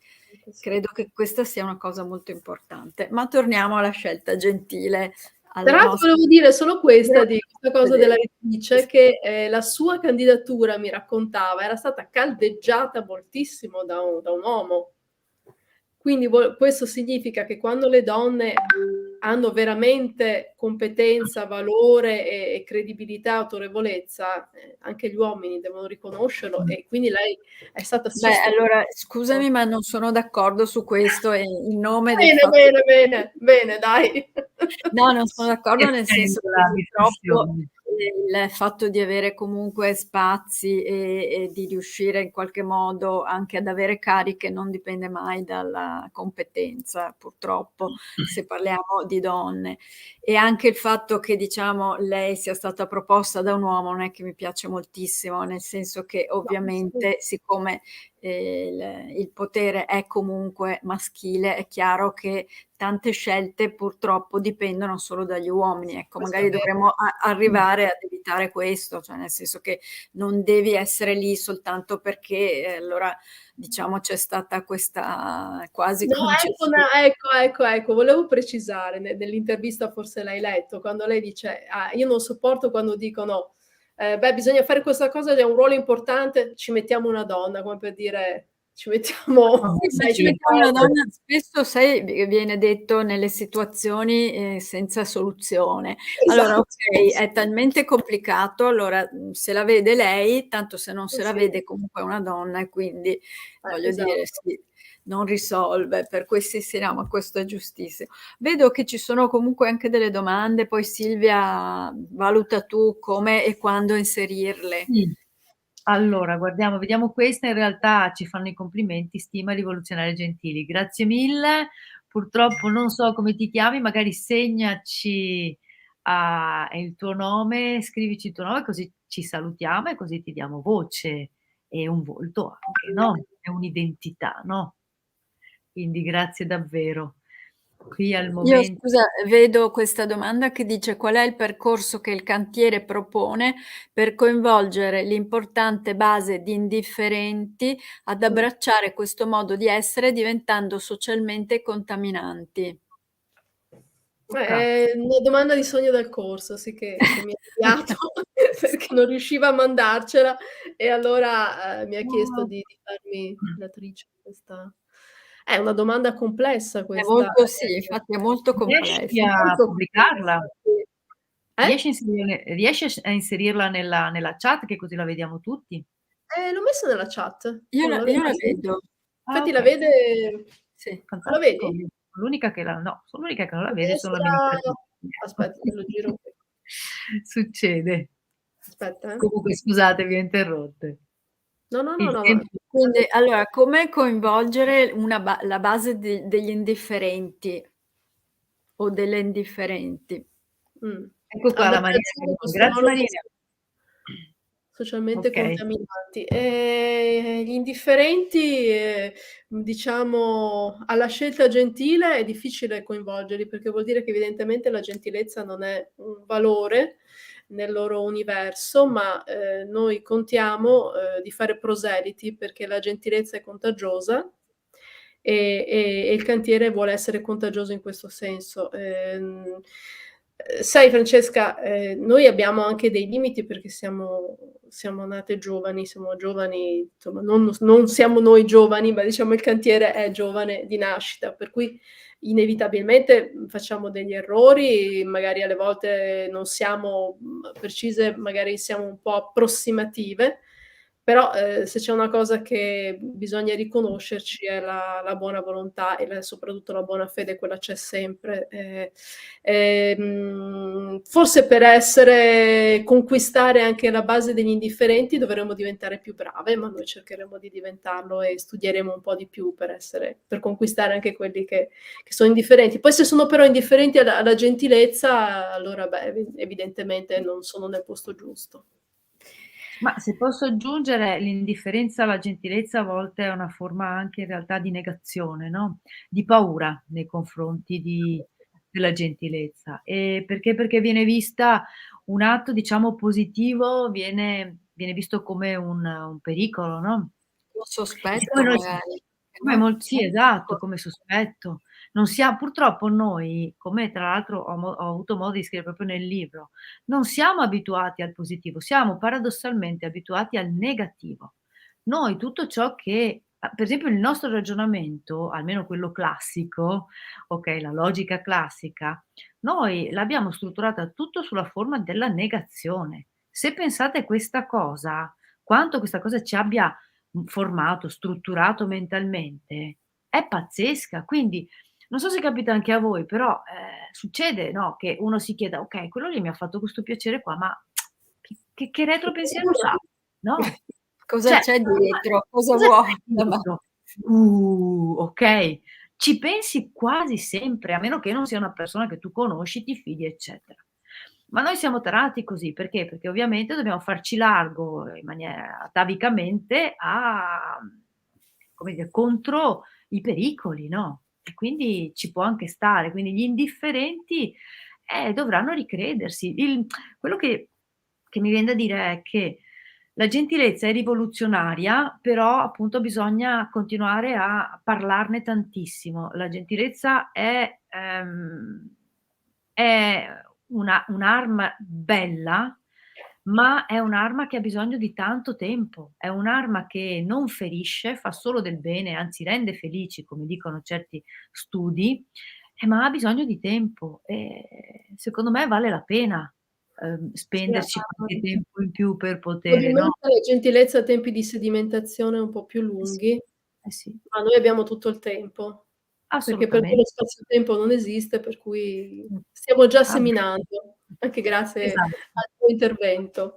credo che questa sia una cosa molto importante. Ma torniamo alla scelta gentile, Tra al l'altro nostro volevo dire solo questa cosa della vedere. rettrice, che, la sua candidatura, mi raccontava, era stata caldeggiata moltissimo da un uomo. Quindi questo significa che quando le donne hanno veramente competenza, valore e credibilità, autorevolezza, anche gli uomini devono riconoscerlo e quindi lei è stata Beh, sostenuta. allora scusami, ma non sono d'accordo su questo e in nome del Bene, fatto bene, bene, bene dai. no, non sono d'accordo nel senso Estendo che la purtroppo, discussione. il fatto di avere comunque spazi e di riuscire in qualche modo anche ad avere cariche non dipende mai dalla competenza, purtroppo, se parliamo di donne. E anche il fatto che, diciamo, lei sia stata proposta da un uomo non è che mi piace moltissimo, nel senso che No, sì. ovviamente siccome, il potere è comunque maschile, è chiaro che tante scelte purtroppo dipendono solo dagli uomini. Ecco, Questo è magari vero. dovremmo arrivare ad evitare questo, cioè nel senso che non devi essere lì soltanto perché, allora diciamo c'è stata questa quasi No, ecco, concessione. no, ecco, volevo precisare, nell'intervista forse l'hai letto, quando lei dice: "Ah, io non sopporto quando dicono, beh, bisogna fare questa cosa ed è un ruolo importante, ci mettiamo una donna", come per dire ci mettiamo Sì, ma ci lei. mettiamo una donna spesso sai viene detto nelle situazioni, senza soluzione. Allora Esatto. okay, è talmente complicato, allora, se la vede lei, tanto se non se la Sì, vede comunque è una donna e quindi voglio dire esatto. sì, non risolve, per cui sì, sì, no, ma questo è giustissimo. Vedo che ci sono comunque anche delle domande, poi Silvia valuta tu come e quando inserirle. Allora vediamo questa, in realtà ci fanno i complimenti, stima rivoluzionarie gentili. Grazie mille, purtroppo non so come ti chiami, magari segnaci il tuo nome, scrivici il tuo nome così ci salutiamo e così ti diamo voce e un volto anche, no, e un'identità, no? Quindi grazie davvero. Qui al Io momento scusa, vedo questa domanda che dice: "Qual è il percorso che il cantiere propone per coinvolgere l'importante base di indifferenti ad abbracciare questo modo di essere diventando socialmente contaminanti?" È una domanda di sogno del corso, sì che mi ha inviato perché non riusciva a mandarcela e allora, mi ha chiesto di farmi l'attrice di questa è una domanda complessa È questa, molto sì, infatti è molto riesci complesso. a molto pubblicarla? complessa, sì. Riesci Eh? a inserirla nella chat che così la vediamo tutti? L'ho messa nella chat. Tu non la Io vedi? la vedo, Ah Infatti la okay, vede sì. tu la fantastico. vedi? L'unica che la no, sono l'unica che non la A vede sono la mia destra nipote. aspetta te lo giro qui. Succede. Aspetta, eh. Comunque scusate, vi ho interrotte. No, no, no, Il no, tempo Quindi allora, come coinvolgere una la base degli indifferenti o delle indifferenti? mh. ecco qua Ad la Marina che abbracciare questo grazie ruolo Marina. socialmente Okay. contaminanti. Gli indifferenti, diciamo alla scelta gentile è difficile coinvolgerli, perché vuol dire che evidentemente la gentilezza non è un valore nel loro universo, ma, noi contiamo, di fare proseliti perché la gentilezza è contagiosa e il cantiere vuole essere contagioso in questo senso. Sai Francesca, noi abbiamo anche dei limiti perché siamo nate giovani, siamo giovani, insomma non siamo noi giovani, ma diciamo il cantiere è giovane di nascita, per cui inevitabilmente, facciamo degli errori, magari alle volte non siamo, precise, magari siamo un po' approssimative, però, se c'è una cosa che bisogna riconoscerci è la buona volontà e soprattutto la buona fede, quella c'è sempre. Forse per conquistare anche la base degli indifferenti dovremmo diventare più brave, ma noi cercheremo di diventarlo e studieremo un po' di più per conquistare anche quelli che sono indifferenti. Poi se sono però indifferenti alla gentilezza, allora beh, evidentemente non sono nel posto giusto. Ma se posso aggiungere, l'indifferenza alla gentilezza a volte è una forma anche in realtà di negazione, no, di paura nei confronti della gentilezza. Perché viene vista un atto diciamo positivo, viene visto come un pericolo, no? Un E siccome sospetto noi magari, come no? sì, esatto, come sospetto. Non sia purtroppo noi, come tra l'altro ho avuto modo di scrivere proprio nel libro, non siamo abituati al positivo, siamo paradossalmente abituati al negativo. Noi tutto ciò che per esempio il nostro ragionamento, almeno quello classico, okay, la logica classica, noi l'abbiamo strutturata tutto sulla forma della negazione. Se pensate questa cosa, quanto questa cosa ci abbia formato, strutturato mentalmente, è pazzesca. Quindi, non so se capita anche a voi, però, succede, no, che uno si chieda: "Okay, quello lì mi ha fatto questo piacere qua, ma che retropensiero c'ha?" No? Cosa Cioè, c'è ma dietro? Cosa cosa vuole c'è da me? dietro? Okay. Ci pensi quasi sempre, a meno che non sia una persona che tu conosci, ti fidi, eccetera. Ma noi siamo tarati così, perché? Perché ovviamente dobbiamo farci largo in maniera atavicamente come dire, contro i pericoli, no, e quindi ci può anche stare. Quindi gli indifferenti, dovranno ricredersi. Quello che mi vien da dire è che la gentilezza è rivoluzionaria, però appunto bisogna continuare a parlarne tantissimo. La gentilezza è un'arma bella, ma è un'arma che ha bisogno di tanto tempo. È un'arma che non ferisce, fa solo del bene, anzi rende felici, come dicono certi studi, ma ha bisogno di tempo e secondo me vale la pena, Sì, spenderci qualche tempo in più per potere, no, probabilmente la gentilezza ha tempi di sedimentazione un po' più eh sì, lunghi, eh sì, ma noi abbiamo tutto il tempo, perché per noi assolutamente. lo spazio-tempo non esiste, per cui stiamo già Ah beh, seminando, anche grazie esatto. al tuo intervento.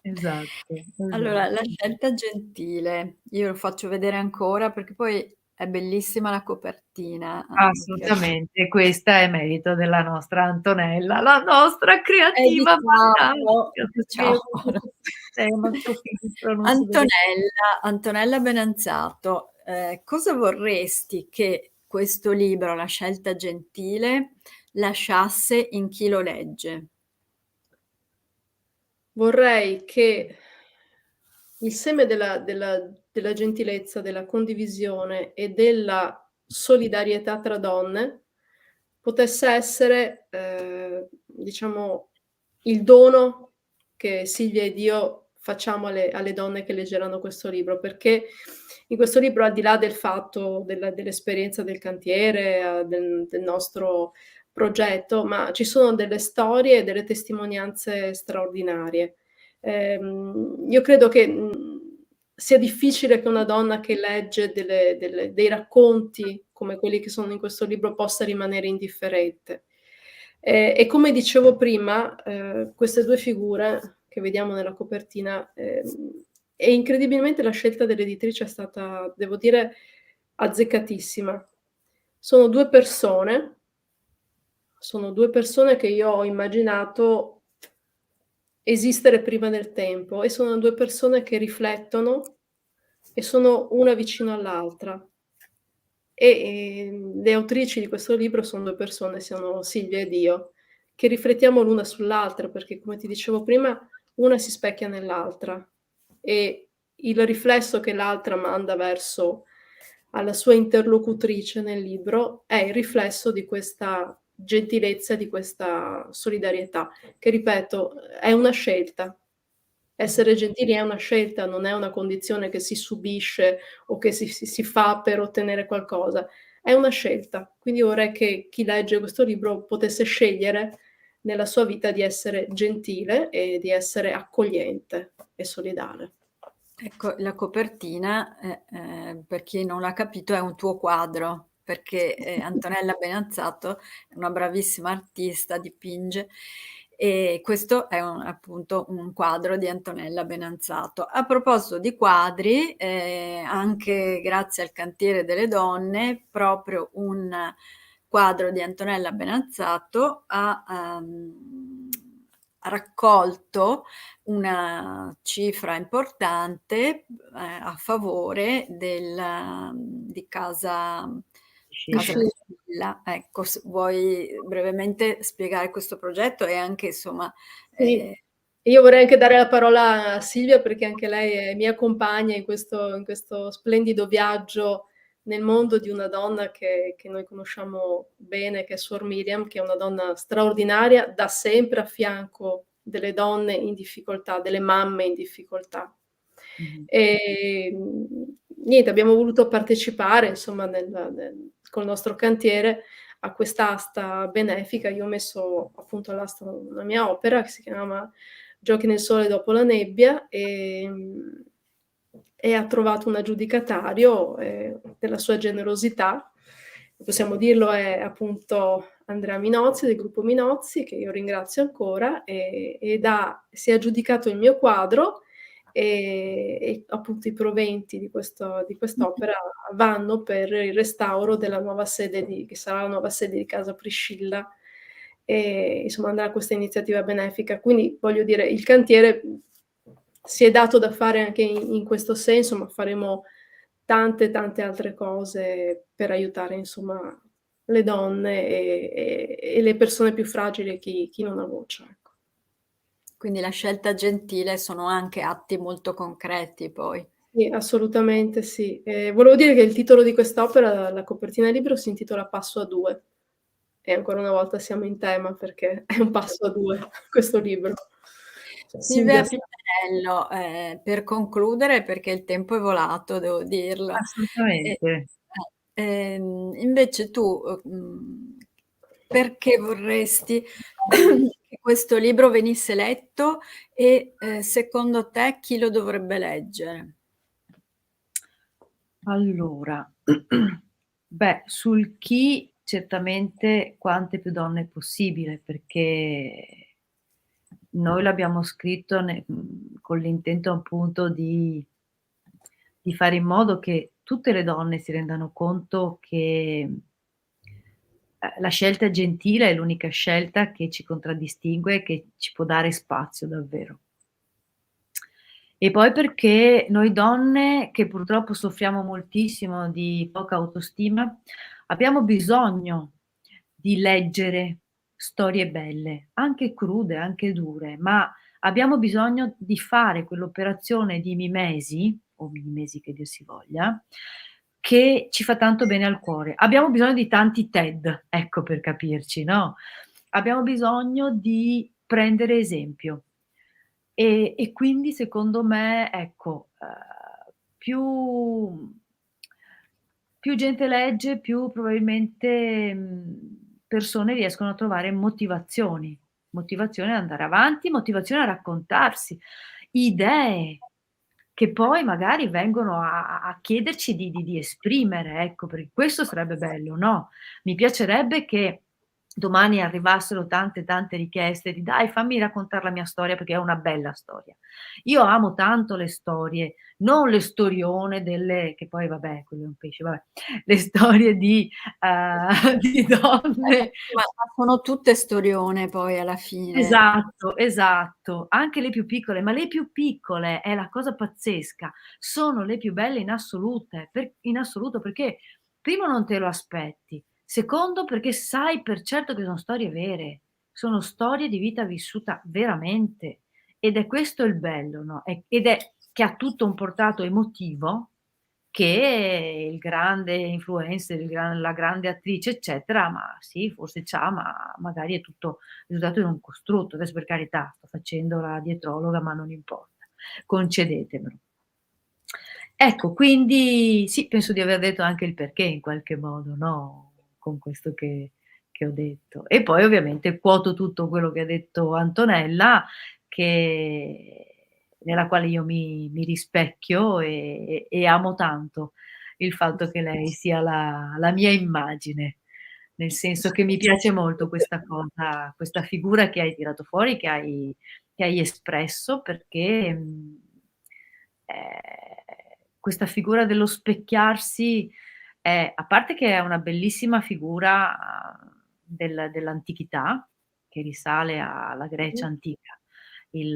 Esatto, Allora, la esatto. scelta gentile, io lo faccio vedere ancora perché poi È bellissima la copertina anche. Assolutamente, questa è merito della nostra Antonella, la nostra creativa Diciamo, mannaggia, perché diciamo. è un altro filtro, non si vede. Antonella Benanzato, cosa vorresti che questo libro, La scelta gentile, lasciasse in chi lo legge? Vorrei che il seme della gentilezza, della condivisione e della solidarietà tra donne potesse essere, diciamo, il dono che Silvia ed io facciamo alle donne che leggeranno questo libro, perché in questo libro, al di là del fatto dell'esperienza del cantiere, del nostro progetto, ma ci sono delle storie e delle testimonianze straordinarie. Io credo che, sia difficile che una donna che legge dei racconti come quelli che sono in questo libro possa rimanere indifferente. E come dicevo prima, queste 2 figure che vediamo nella copertina, e incredibilmente la scelta dell'editrice è stata, devo dire, azzeccatissima. Sono 2 persone sono 2 persone che io ho immaginato esistere prima del tempo e sono 2 persone che riflettono e sono una vicino all'altra. Le autrici di questo libro son 2 persone, sono Silvia ed io, che riflettiamo l'una sull'altra, perché come ti dicevo prima, una si specchia nell'altra e il riflesso che l'altra manda verso alla sua interlocutrice nel libro è il riflesso di questa gentilezza, di questa solidarietà, che ripeto, è una scelta. Essere gentili è una scelta, non è una condizione che si subisce o che si fa per ottenere qualcosa. È una scelta. Quindi vorrei che chi legge questo libro potesse scegliere nella sua vita di essere gentile e di essere accogliente e solidale. Ecco, la copertina, per chi non l'ha capito, è un tuo quadro, perché, Antonella Benazzato è una bravissima artista, dipinge, e questo è appunto un quadro di Antonella Benanzato. A proposito di quadri, anche grazie al Cantiere delle Donne, proprio un quadro di Antonella Benanzato ha raccolto una cifra importante, a favore di Casa Scilla. Sì. Priscilla. Ecco, vuoi brevemente spiegare questo progetto e anche insomma, Sì. Io vorrei anche dare la parola a Silvia, perché anche lei è mia compagna in questo splendido viaggio nel mondo di una donna che noi conosciamo bene, che è Suor Miriam, che è una donna straordinaria, da sempre a fianco delle donne in difficoltà, delle mamme in difficoltà. Mh-mh. Niente, abbiamo voluto partecipare insomma col nostro cantiere a quest'asta benefica. Io ho messo appunto all'asta una mia opera che si chiama Giochi nel sole dopo la nebbia, e ha trovato un aggiudicatario, della sua generosità. Possiamo dirlo, è appunto Andrea Minozzi del gruppo Minozzi, che io ringrazio ancora, si è aggiudicato il mio quadro e appunto i proventi di quest'opera vanno per il restauro della nuova sede che sarà la nuova sede di Casa Priscilla. Insomma andrà questa iniziativa benefica. Quindi voglio dire, il cantiere si è dato da fare anche in questo senso, ma faremo tante, tante altre cose per aiutare insomma le donne e le persone più fragili e chi non ha voce, ecco. quindi la scelta gentile sono anche atti molto concreti poi. Sì, assolutamente sì. Volevo dire che il titolo di quest'opera, la copertina del libro, si intitola Passo a 2 e ancora una volta siamo in tema perché è un passo a 2 questo libro. Silvia Silvia Pinanello, per concludere, perché il tempo è volato, devo dirlo, e Assolutamente. invece tu, perché vorresti che questo libro venisse letto e, secondo te chi lo dovrebbe leggere? Allora, beh, sul chi certamente quante più donne possibile, perché noi l'abbiamo scritto con l'intento appunto di fare in modo che tutte le donne si rendano conto che la scelta gentile è l'unica scelta che ci contraddistingue e che ci può dare spazio davvero. E poi perché noi donne, che purtroppo soffriamo moltissimo di poca autostima, abbiamo bisogno di leggere storie belle, anche crude, anche dure, ma abbiamo bisogno di fare quell'operazione di mimesi, o mimesi che dir si voglia, che ci fa tanto bene al cuore. Abbiamo bisogno di tanti TED, ecco, per capirci, no, abbiamo bisogno di prendere esempio. E quindi secondo me, ecco, più gente legge, più probabilmente, persone riescono a trovare motivazione ad andare avanti, motivazione a raccontarsi, idee che poi magari vengono a chiederci di esprimere, ecco, perché questo sarebbe bello, no, mi piacerebbe che domani arrivassero tante, tante richieste di: "Dai, fammi raccontar la mia storia perché è una bella storia". Io amo tanto le storie, non le storione delle che poi vabbè, quello è un pesce, vabbè, le storie di di donne. Ma sono tutte storione poi alla fine. Esatto, esatto, anche le più piccole, ma le più piccole è la cosa pazzesca, sono le più belle in assoluto perché primo non te lo aspetti, secondo perché sai per certo che sono storie vere, sono storie di vita vissuta veramente ed è questo il bello, no, ed è che ha tutto un portato emotivo che il grande influencer, la grande attrice, eccetera, ma sì, forse c'ha, ma magari è tutto risultato in un costrutto. Adesso per carità, sto facendo la dietrologa, ma non importa, concedetemelo. Ecco, quindi sì, penso di aver detto anche il perché in qualche modo, no, con questo che ho detto. E poi ovviamente quoto tutto quello che ha detto Antonella, che nella quale io mi rispecchio e amo tanto il fatto che lei sia la mia immagine, nel senso che mi piace molto questa cosa, questa figura che hai tirato fuori, che hai espresso perché, questa figura dello specchiarsi è a parte che è una bellissima figura dell'antichità, che risale alla Grecia antica, il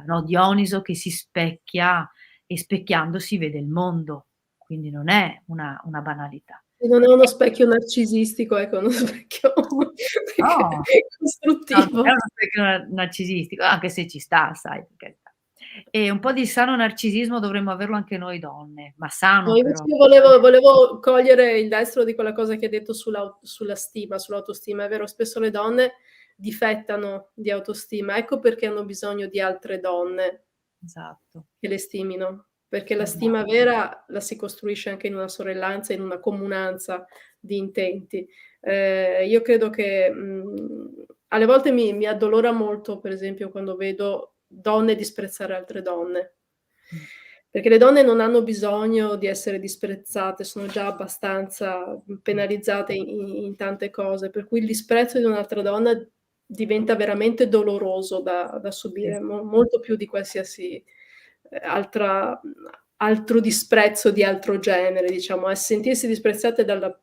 no, Dioniso che si specchia e specchiandosi vede il mondo, quindi non è una banalità. E non è uno specchio narcisistico, ecco, è uno specchio No. No, non è costruttivo. uno specchio narcisistico, anche se ci sta, sai, per carità. E un po' di sano narcisismo dovremmo averlo anche noi donne, ma No, sano invece però. io volevo cogliere il destro di quella cosa che hai detto sulla stima, sull'autostima. È vero, spesso le donne difettano di autostima, ecco perché hanno bisogno di altre donne Esatto, che le stimino, perché la esa stima vera la si costruisce anche in una sorellanza, in una comunanza di intenti. Io credo che, alle volte mi addolora molto, per esempio, quando vedo donne disprezzare altre donne. mh, Perché le donne non hanno bisogno di essere disprezzate, sono già abbastanza, mh, penalizzate in tante cose, per cui il disprezzo di un'altra donna diventa veramente doloroso da sì, subire, molto più di qualsiasi, altro disprezzo di altro genere, diciamo. E sentirsi disprezzate da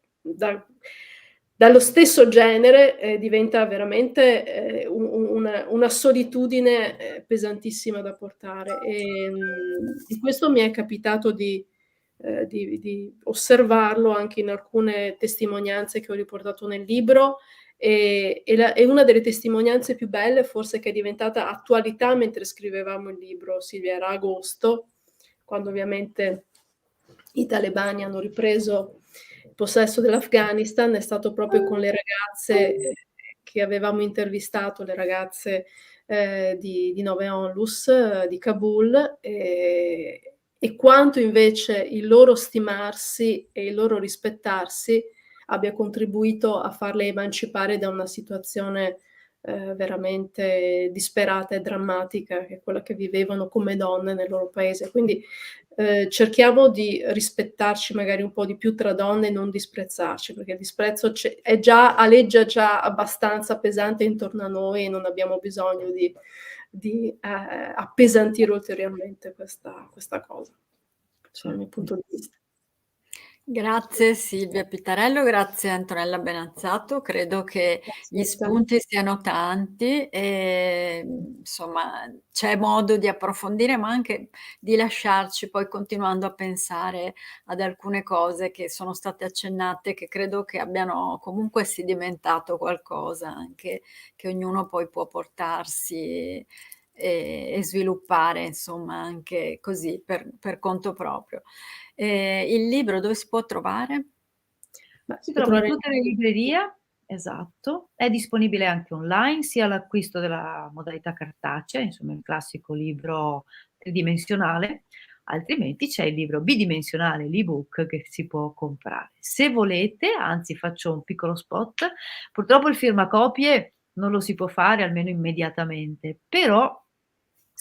dallo stesso genere, diventa veramente, una solitudine, pesantissima da portare. E questo mi è capitato di osservarlo anche in alcune testimonianze che ho riportato nel libro, e una delle testimonianze più belle, forse che è diventata attualità mentre scrivevamo il libro, Silvia, era agosto, quando ovviamente i talebani hanno ripreso il possesso dell'Afghanistan, è stato proprio con le ragazze, che avevamo intervistato, le ragazze, di Nove Onlus, di Kabul, e quanto invece il loro stimarsi e il loro rispettarsi abbia contribuito a farle emancipare da una situazione, veramente disperata e drammatica, che è quella che vivevano come donne nel loro paese. Quindi, cerchiamo di rispettarci magari un po' di più tra donne e non disprezzarci, perché il disprezzo aleggia già abbastanza pesante intorno a noi e non abbiamo bisogno di appesantire ulteriormente questa cosa. Questo è il sì, mio sì. punto di vista. Grazie Silvia Pittarello, grazie Antonella Benazzato, credo che gli Francesca. spunti siano tanti e insomma c'è modo di approfondire ma anche di lasciarci poi continuando a pensare ad alcune cose che sono state accennate che credo che abbiano comunque sedimentato qualcosa anche che ognuno poi può portarsi e sviluppare insomma anche così per conto proprio. Il libro dove si può trovare? Beh, si Si può trova in trovare tutte le librerie, esatto, è disponibile anche online, sia l'acquisto della modalità cartacea, insomma il classico libro tridimensionale, altrimenti c'è il libro bidimensionale, l'ebook che si può comprare. Se volete, anzi faccio un piccolo spot, purtroppo il firmacopie non lo si può fare, almeno immediatamente, però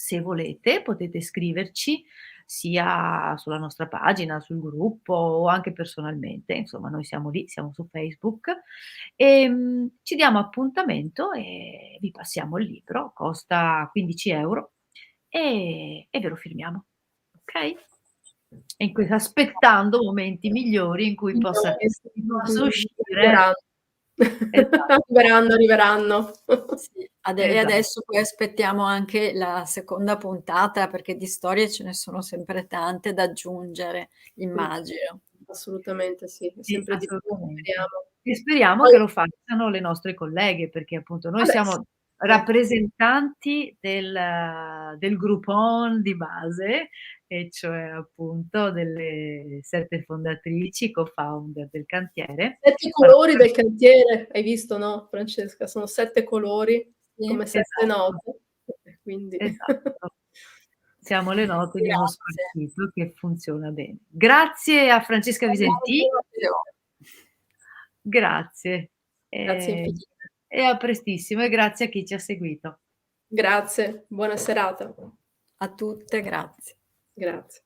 se volete potete scriverci sia sulla nostra pagina, sul gruppo o anche personalmente, insomma noi siamo lì, siamo su Facebook, ci diamo appuntamento e vi passiamo il libro, costa 15 € e ve lo firmiamo, okay? E in que aspettando momenti migliori in cui possa uscire arriveranno. esatto. Arriveranno, arriveranno. Sì, e Esa adesso poi aspettiamo anche la seconda puntata perché di storie ce ne sono sempre tante da aggiungere, Sì, immagino. assolutamente sì, e Sì, sempre di più assolutamente. speriamo. E speriamo Poi che lo facciano le nostre colleghe, perché appunto noi vabbè sì, siamo rappresentanti del groupon di base, e cioè appunto delle 7 fondatrici, co-founder del cantiere. 7 Però colori del cantiere, hai visto, no, Francesca? Sono 7 colori, Sì, come 7 esatto, note, e quindi esatto. Siamo le note di uno grazie. spartito che funziona bene. Grazie a Francesca Visentì. Grazie, Grazie ehm, infinite. e a prestissimo e grazie a chi ci ha seguito. Grazie, buona serata. A tutte, grazie. Grazie.